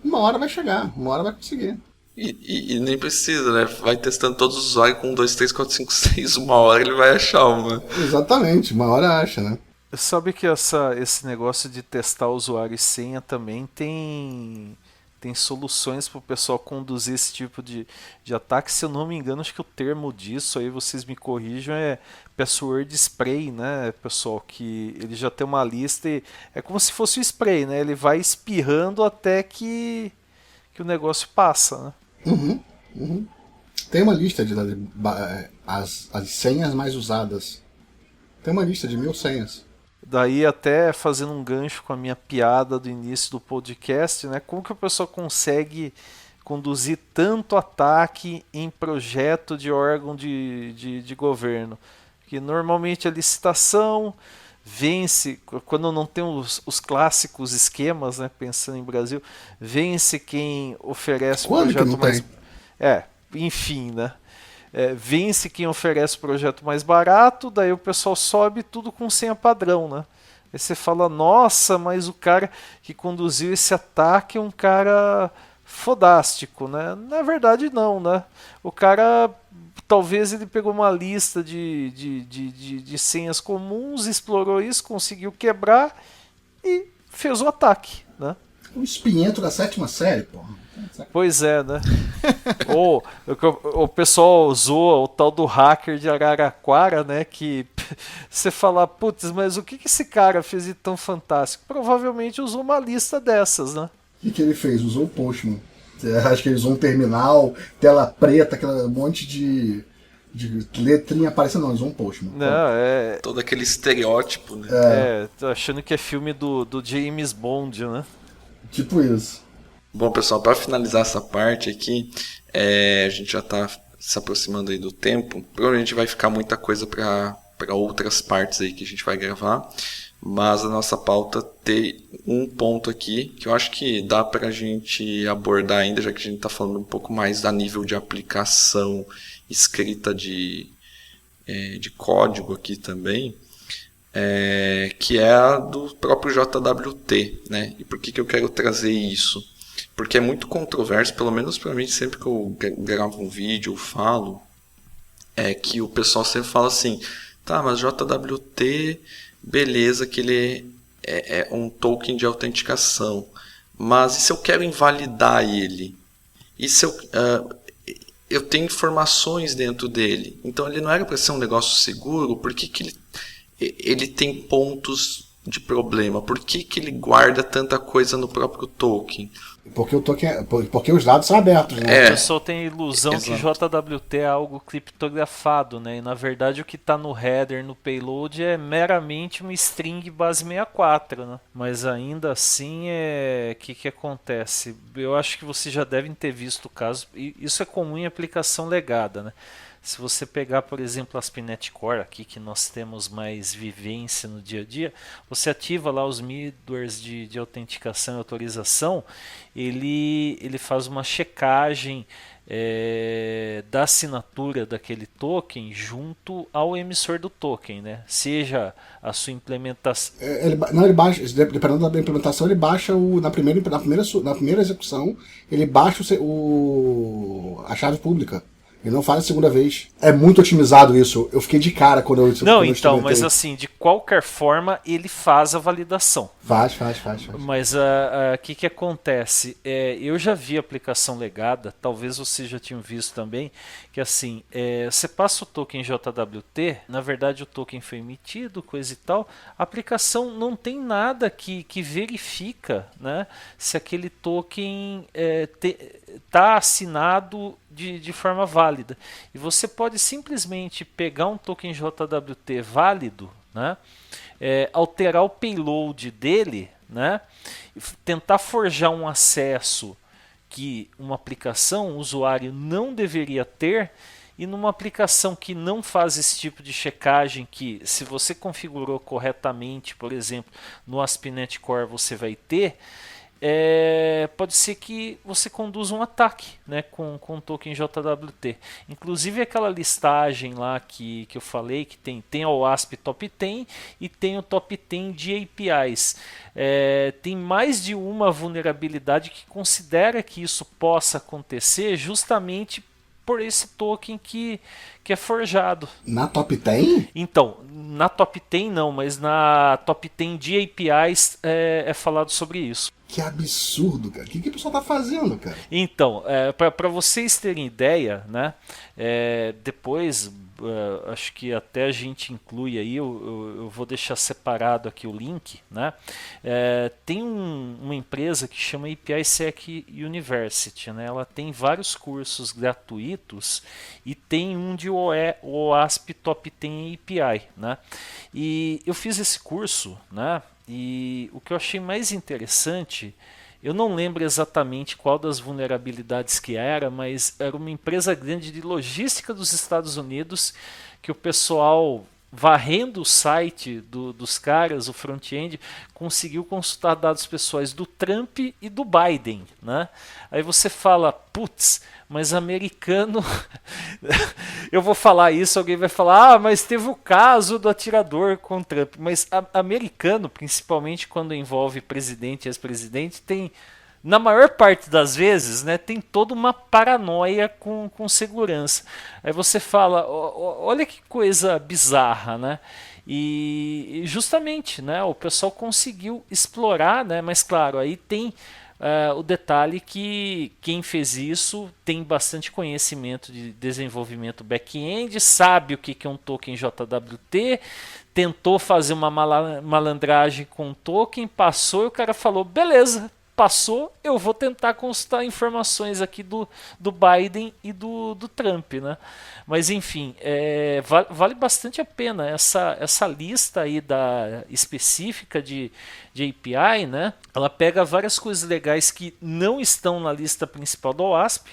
uma hora vai chegar, uma hora vai conseguir. E nem precisa, né? Vai testando todos os usuários com 1, 2, 3, 4, 5, 6, uma hora ele vai achar uma. Exatamente, uma hora acha, né? Sabe que esse negócio de testar usuário e senha também tem soluções para o pessoal conduzir esse tipo de ataque. Se eu não me engano, acho que o termo disso, aí vocês me corrijam, é password spray, né, pessoal? Que ele já tem uma lista e é como se fosse o spray, né? Ele vai espirrando até que o negócio passa, né? Tem uma lista de as senhas mais usadas. Tem uma lista de 1000 senhas. Daí até fazendo um gancho com a minha piada do início do podcast, né? Como que o pessoal consegue conduzir tanto ataque em projeto de órgão de governo? Que normalmente a licitação vence, quando não tem os clássicos esquemas, né? Pensando em Brasil, vence quem oferece o projeto mais... enfim, né? Vence quem oferece o projeto mais barato, daí o pessoal sobe tudo com senha padrão, né? Aí você fala, nossa, mas o cara que conduziu esse ataque é um cara fodástico, né? Na verdade não, né? O cara, talvez ele pegou uma lista de senhas comuns, explorou isso, conseguiu quebrar e fez o ataque, né? Um espinhento da 7ª série, pô. Pois é, né? Ou o pessoal zoa o tal do hacker de Araraquara, né? Que você fala, putz, mas o que esse cara fez de tão fantástico? Provavelmente usou uma lista dessas, né? O que ele fez? Usou o Postman. Acho que ele usou um terminal, tela preta, aquele monte de letrinha aparecendo, não, usou um Postman. Não, todo aquele estereótipo, né? Tô achando que é filme do James Bond, né? Tipo isso. Bom, pessoal, para finalizar essa parte aqui, a gente já está se aproximando aí do tempo. Provavelmente vai ficar muita coisa para outras partes aí que a gente vai gravar. Mas a nossa pauta tem um ponto aqui que eu acho que dá para a gente abordar ainda, já que a gente está falando um pouco mais a nível de aplicação, escrita de código aqui também, que é a do próprio JWT, né? E por que eu quero trazer isso? Porque é muito controverso, pelo menos para mim, sempre que eu gravo um vídeo, eu falo, que o pessoal sempre fala assim, tá, mas JWT, beleza, que ele é um token de autenticação. Mas e se eu quero invalidar ele? E se eu tenho informações dentro dele? Então ele não era para ser um negócio seguro? Por que ele tem pontos de problema? Por que ele guarda tanta coisa no próprio token? Porque porque os dados são abertos, né? O pessoal tem a ilusão que JWT é algo criptografado, né? E na verdade o que está no header, no payload, é meramente uma string base 64, né? Mas ainda assim, o que acontece? Eu acho que vocês já devem ter visto o caso, e isso é comum em aplicação legada, né? Se você pegar, por exemplo, a ASP.NET Core, aqui que nós temos mais vivência no dia a dia, você ativa lá os middlewares de autenticação e autorização, ele faz uma checagem da assinatura daquele token junto ao emissor do token, né? Seja a sua implementação... Ele baixa, dependendo da implementação, ele baixa na primeira execução, ele baixa a chave pública. Ele não faz a segunda vez. É muito otimizado isso. Eu fiquei de cara quando eu Não, então, mas assim, de qualquer forma, ele faz a validação. Faz. Mas o que acontece? Eu já vi aplicação legada, talvez vocês já tinham visto também, que assim, você passa o token JWT, na verdade o token foi emitido, coisa e tal, a aplicação não tem nada que verifica, né, se aquele token está assinado de forma válida. E você pode simplesmente pegar um token JWT válido, né, alterar o payload dele, né, tentar forjar um acesso que uma aplicação, um usuário não deveria ter, e numa aplicação que não faz esse tipo de checagem, que se você configurou corretamente, por exemplo, no ASP.NET Core você vai ter, pode ser que você conduza um ataque, né, com o token JWT. Inclusive aquela listagem lá que eu falei, que tem o ASP Top 10 e tem o Top 10 de APIs. Tem mais de uma vulnerabilidade que considera que isso possa acontecer justamente por esse token que é forjado. Na Top 10? Então, na Top 10 não, mas na Top 10 de APIs é falado sobre isso. Que absurdo, cara. O que o pessoal tá fazendo, cara? Então, para vocês terem ideia, né? Depois, acho que até a gente inclui aí, eu vou deixar separado aqui o link, né? Tem uma empresa que chama APISec University, né? Ela tem vários cursos gratuitos e tem um de OASP Top 10 API, né? E eu fiz esse curso, né? E o que eu achei mais interessante, eu não lembro exatamente qual das vulnerabilidades que era, mas era uma empresa grande de logística dos Estados Unidos, que o pessoal, varrendo o site dos caras, o front-end, conseguiu consultar dados pessoais do Trump e do Biden, né? Aí você fala, putz, mas americano... Eu vou falar isso, alguém vai falar, mas teve o caso do atirador com o Trump. Mas americano, principalmente quando envolve presidente e ex-presidente, tem, na maior parte das vezes, né, tem toda uma paranoia com segurança. Aí você fala, olha que coisa bizarra, né? E justamente, né, o pessoal conseguiu explorar, né, mas claro, aí tem o detalhe que quem fez isso tem bastante conhecimento de desenvolvimento back-end, sabe o que é um token JWT, tentou fazer uma malandragem com o token, passou e o cara falou, beleza, passou, eu vou tentar consultar informações aqui do Biden e do Trump, né? Mas enfim, vale bastante a pena essa lista aí específica de API, né? Ela pega várias coisas legais que não estão na lista principal do OASP.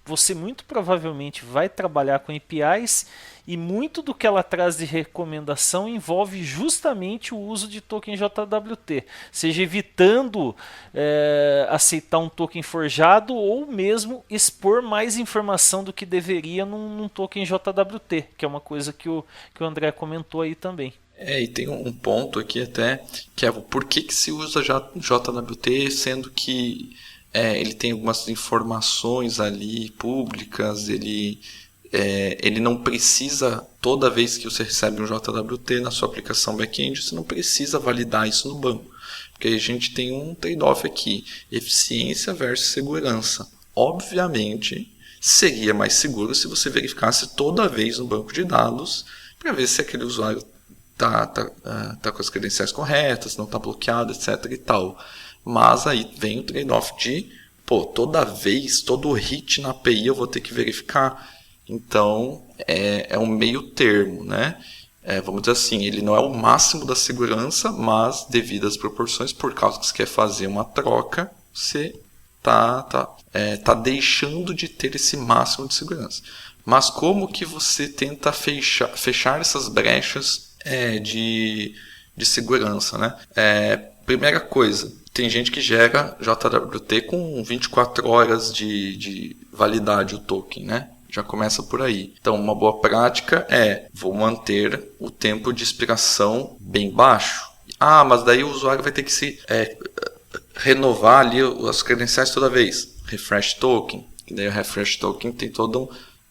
Você muito provavelmente vai trabalhar com APIs e muito do que ela traz de recomendação envolve justamente o uso de token JWT, seja evitando aceitar um token forjado ou mesmo expor mais informação do que deveria num token JWT, que é uma coisa que o André comentou aí também. E tem um ponto aqui até, que é por que se usa JWT, sendo que ele tem algumas informações ali públicas, ele ele não precisa, toda vez que você recebe um JWT na sua aplicação back-end, você não precisa validar isso no banco. Porque a gente tem um trade-off aqui, eficiência versus segurança. Obviamente, seria mais seguro se você verificasse toda vez no banco de dados para ver se aquele usuário tá com as credenciais corretas, não está bloqueado, etc. e tal. Mas aí vem o trade-off de, toda vez, todo hit na API eu vou ter que verificar. Então, é um meio termo, né? Vamos dizer assim, ele não é o máximo da segurança, mas devido às proporções, por causa que você quer fazer uma troca, você tá deixando de ter esse máximo de segurança. Mas como que você tenta fechar essas brechas de segurança, né? Primeira coisa, tem gente que gera JWT com 24 horas de validade o token, né? Já começa por aí. Então, uma boa prática vou manter o tempo de expiração bem baixo. Mas daí o usuário vai ter que renovar ali as credenciais toda vez. Refresh token. E daí o refresh token tem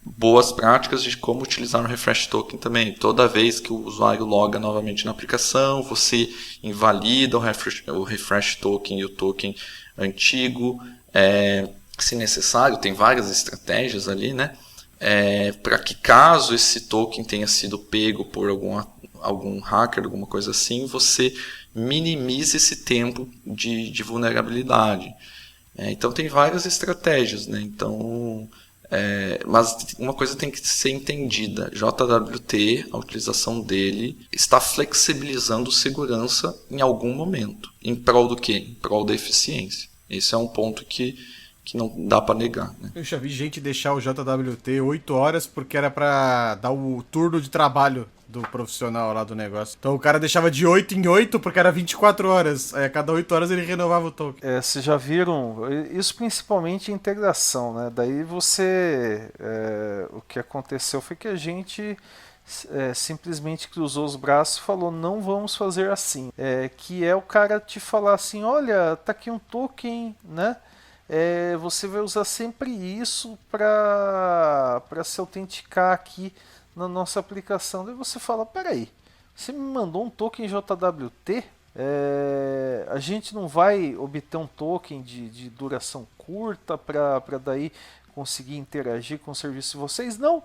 boas práticas de como utilizar o refresh token também. Toda vez que o usuário loga novamente na aplicação, você invalida o refresh token e o token antigo. Se necessário, tem várias estratégias ali, né? Para que caso esse token tenha sido pego por algum hacker, alguma coisa assim, você minimize esse tempo de vulnerabilidade. Então tem várias estratégias, né? Então, mas uma coisa tem que ser entendida: JWT, a utilização dele, está flexibilizando segurança em algum momento. Em prol do quê? Em prol da eficiência. Esse é um ponto que não dá para negar, né? Eu já vi gente deixar o JWT 8 horas porque era para dar o turno de trabalho do profissional lá do negócio. Então o cara deixava de 8 em 8 porque era 24 horas. Aí a cada 8 horas ele renovava o token. Vocês já viram, isso principalmente em integração, né? Daí o que aconteceu foi que a gente simplesmente cruzou os braços e falou, não vamos fazer assim. Que é o cara te falar assim, olha, tá aqui um token, né? Você vai usar sempre isso para se autenticar aqui na nossa aplicação. Daí você fala, peraí, você me mandou um token JWT? A gente não vai obter um token de duração curta para daí conseguir interagir com o serviço de vocês? Não.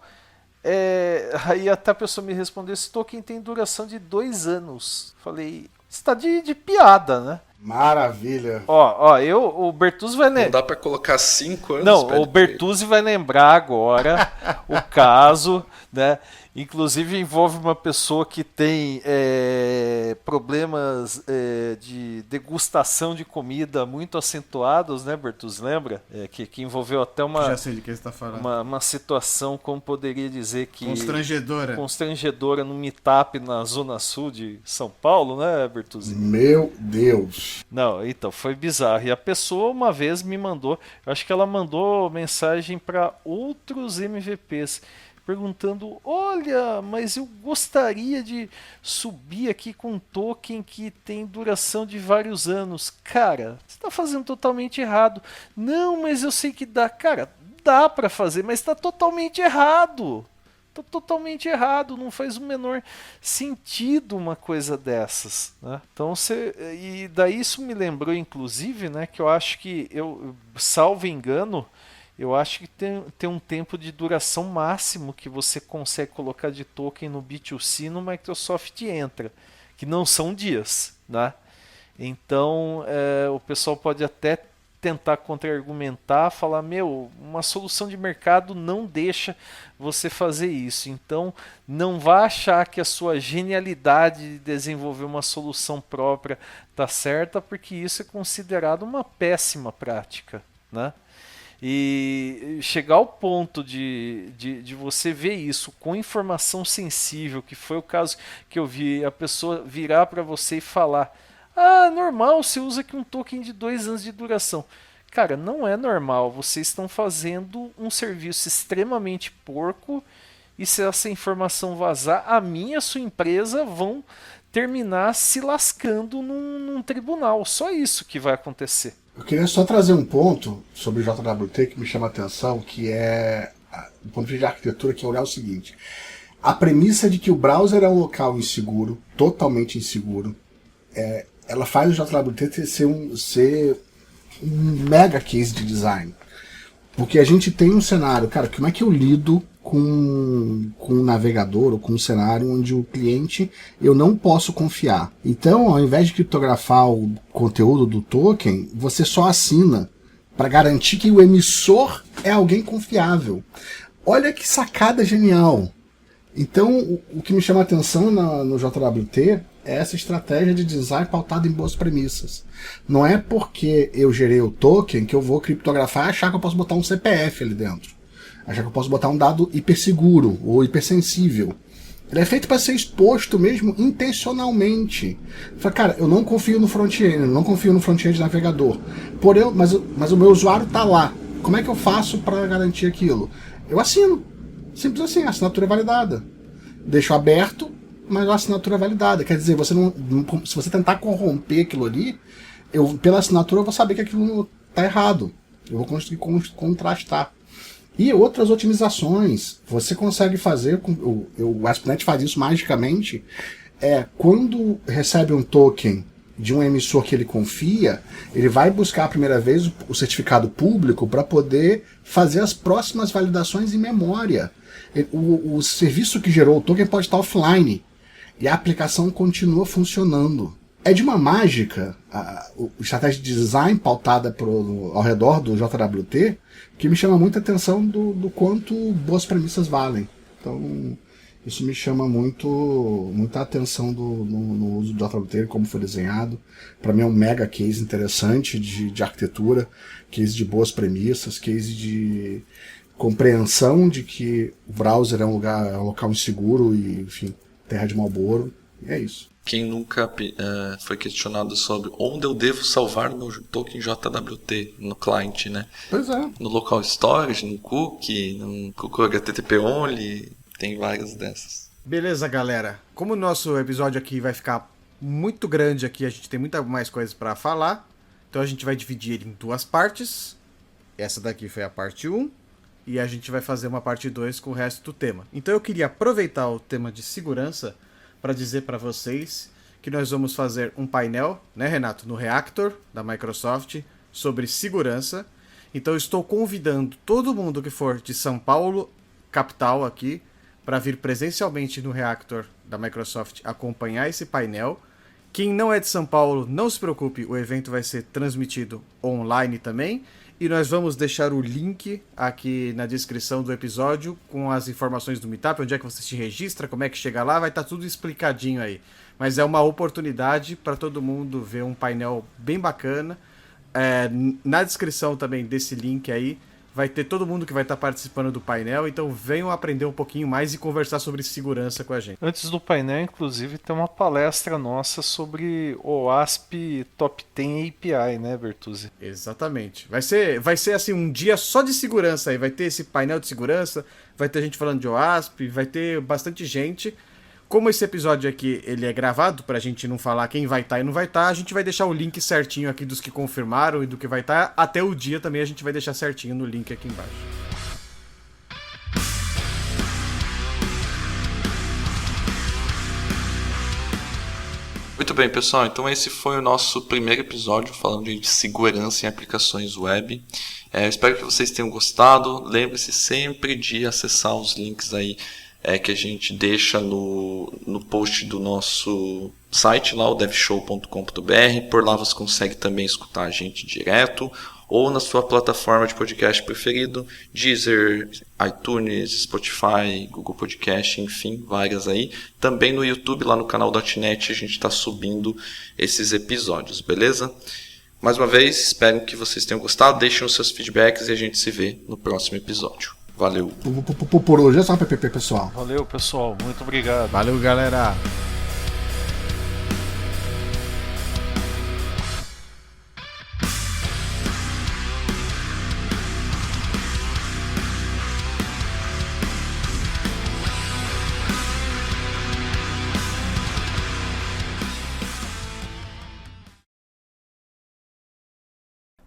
Aí até a pessoa me respondeu, esse token tem duração de 2 anos. Falei, você está de piada, né? Maravilha. O Bertuzzi vai lembrar. Não dá para colocar 5 anos? Não, o Bertuzzi vai lembrar agora o caso, né? Inclusive envolve uma pessoa que tem problemas de degustação de comida muito acentuados, né, Bertuzzi? Lembra? Que envolveu até Já sei de que você está falando. Uma situação, como poderia dizer que... Constrangedora no meetup na Zona Sul de São Paulo, né, Bertuzzi? Meu Deus! Não, então, foi bizarro. E a pessoa uma vez me mandou, eu acho que ela mandou mensagem para outros MVPs, perguntando, olha, mas eu gostaria de subir aqui com um token que tem duração de vários anos. Cara, você está fazendo totalmente errado. Não, mas eu sei que dá. Cara, dá para fazer, mas está totalmente errado. Está totalmente errado, não faz o menor sentido uma coisa dessas, né? Então, e daí isso me lembrou, inclusive, né, que eu acho que, salvo engano, eu acho que tem um tempo de duração máximo que você consegue colocar de token no B2C no Microsoft Entra, que não são dias, né? Então, o pessoal pode até tentar contra-argumentar, falar, uma solução de mercado não deixa você fazer isso. Então, não vá achar que a sua genialidade de desenvolver uma solução própria está certa, porque isso é considerado uma péssima prática, né? E chegar ao ponto de você ver isso com informação sensível, que foi o caso que eu vi, a pessoa virar para você e falar, normal, você usa aqui um token de 2 anos de duração. Cara, não é normal, vocês estão fazendo um serviço extremamente porco, e se essa informação vazar, a minha e a sua empresa vão terminar se lascando num tribunal. Só isso que vai acontecer. Eu queria só trazer um ponto sobre o JWT que me chama a atenção, que é do ponto de vista de arquitetura, que é olhar o seguinte. A premissa de que o browser é um local inseguro, totalmente inseguro, ela faz o JWT ser um mega case de design. Porque a gente tem um cenário, cara, como é que eu lido com um navegador ou com um cenário onde o cliente eu não posso confiar? Então, ao invés de criptografar o conteúdo do token, você só assina para garantir que o emissor é alguém confiável. Olha que sacada genial! Então, o que me chama a atenção no JWT é essa estratégia de design pautada em boas premissas. Não é porque eu gerei o token que eu vou criptografar e achar que eu posso botar um CPF ali dentro. Achar que eu posso botar um dado hiperseguro ou hipersensível. Ele é feito para ser exposto mesmo intencionalmente. Fala, cara, eu não confio no front-end, não confio no front-end navegador. Mas o meu usuário está lá. Como é que eu faço para garantir aquilo? Eu assino. Simples assim, a assinatura é validada. Deixo aberto, mas a assinatura é validada. Quer dizer, se você tentar corromper aquilo ali, pela assinatura eu vou saber que aquilo está errado. Eu vou conseguir contrastar. E outras otimizações. Você consegue fazer, o ASP.NET faz isso magicamente, quando recebe um token de um emissor que ele confia, ele vai buscar a primeira vez o certificado público para poder fazer as próximas validações em memória. O serviço que gerou o token pode estar offline e a aplicação continua funcionando. É de uma mágica a estratégia de design pautada ao redor do JWT que me chama muita atenção do quanto boas premissas valem. Então, isso me chama muita atenção no uso do JWT, como foi desenhado. Para mim é um mega case interessante de arquitetura, case de boas premissas, case de compreensão de que o browser é um local inseguro e, enfim, terra de Marlboro. E é isso. Quem nunca foi questionado sobre onde eu devo salvar o meu token JWT no client, né? Pois é. No local storage, no cookie, no cookie HTTP only, tem várias dessas. Beleza, galera. Como o nosso episódio aqui vai ficar muito grande aqui, a gente tem muita mais coisas para falar, então a gente vai dividir ele em duas partes. Essa daqui foi a parte 1 e a gente vai fazer uma parte 2 com o resto do tema. Então eu queria aproveitar o tema de segurança para dizer para vocês que nós vamos fazer um painel, né, Renato, no Reactor da Microsoft sobre segurança. Então eu estou convidando todo mundo que for de São Paulo, capital aqui, para vir presencialmente no Reactor da Microsoft acompanhar esse painel. Quem não é de São Paulo, não se preocupe, o evento vai ser transmitido online também. E nós vamos deixar o link aqui na descrição do episódio com as informações do Meetup, onde é que você se registra, como é que chega lá, vai estar tudo explicadinho aí. Mas é uma oportunidade para todo mundo ver um painel bem bacana. Na descrição também desse link aí, vai ter todo mundo que vai estar participando do painel, então venham aprender um pouquinho mais e conversar sobre segurança com a gente. Antes do painel, inclusive, tem uma palestra nossa sobre o OASP Top 10 API, né, Bertuzzi? Exatamente. Vai ser assim um dia só de segurança aí, vai ter esse painel de segurança, vai ter gente falando de OASP, vai ter bastante gente. Como esse episódio aqui ele é gravado, pra gente não falar quem vai estar e não vai estar, a gente vai deixar o link certinho aqui dos que confirmaram e do que vai estar. Até o dia também a gente vai deixar certinho no link aqui embaixo. Muito bem, pessoal. Então esse foi o nosso primeiro episódio falando de segurança em aplicações web. Eu espero que vocês tenham gostado. Lembre-se sempre de acessar os links aí que a gente deixa no post do nosso site lá, o devshow.com.br. Por lá você consegue também escutar a gente direto ou na sua plataforma de podcast preferido, Deezer, iTunes, Spotify, Google Podcast, enfim, várias aí. Também no YouTube, lá no canal .NET, a gente está subindo esses episódios, beleza? Mais uma vez, espero que vocês tenham gostado, deixem os seus feedbacks e a gente se vê no próximo episódio. Valeu. Por hoje é só, pessoal. Valeu, pessoal. Muito obrigado. Valeu, galera.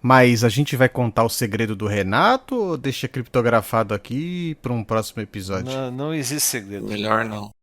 Mas a gente vai contar o segredo do Renato ou deixa criptografado aqui para um próximo episódio? Não existe segredo. Melhor não.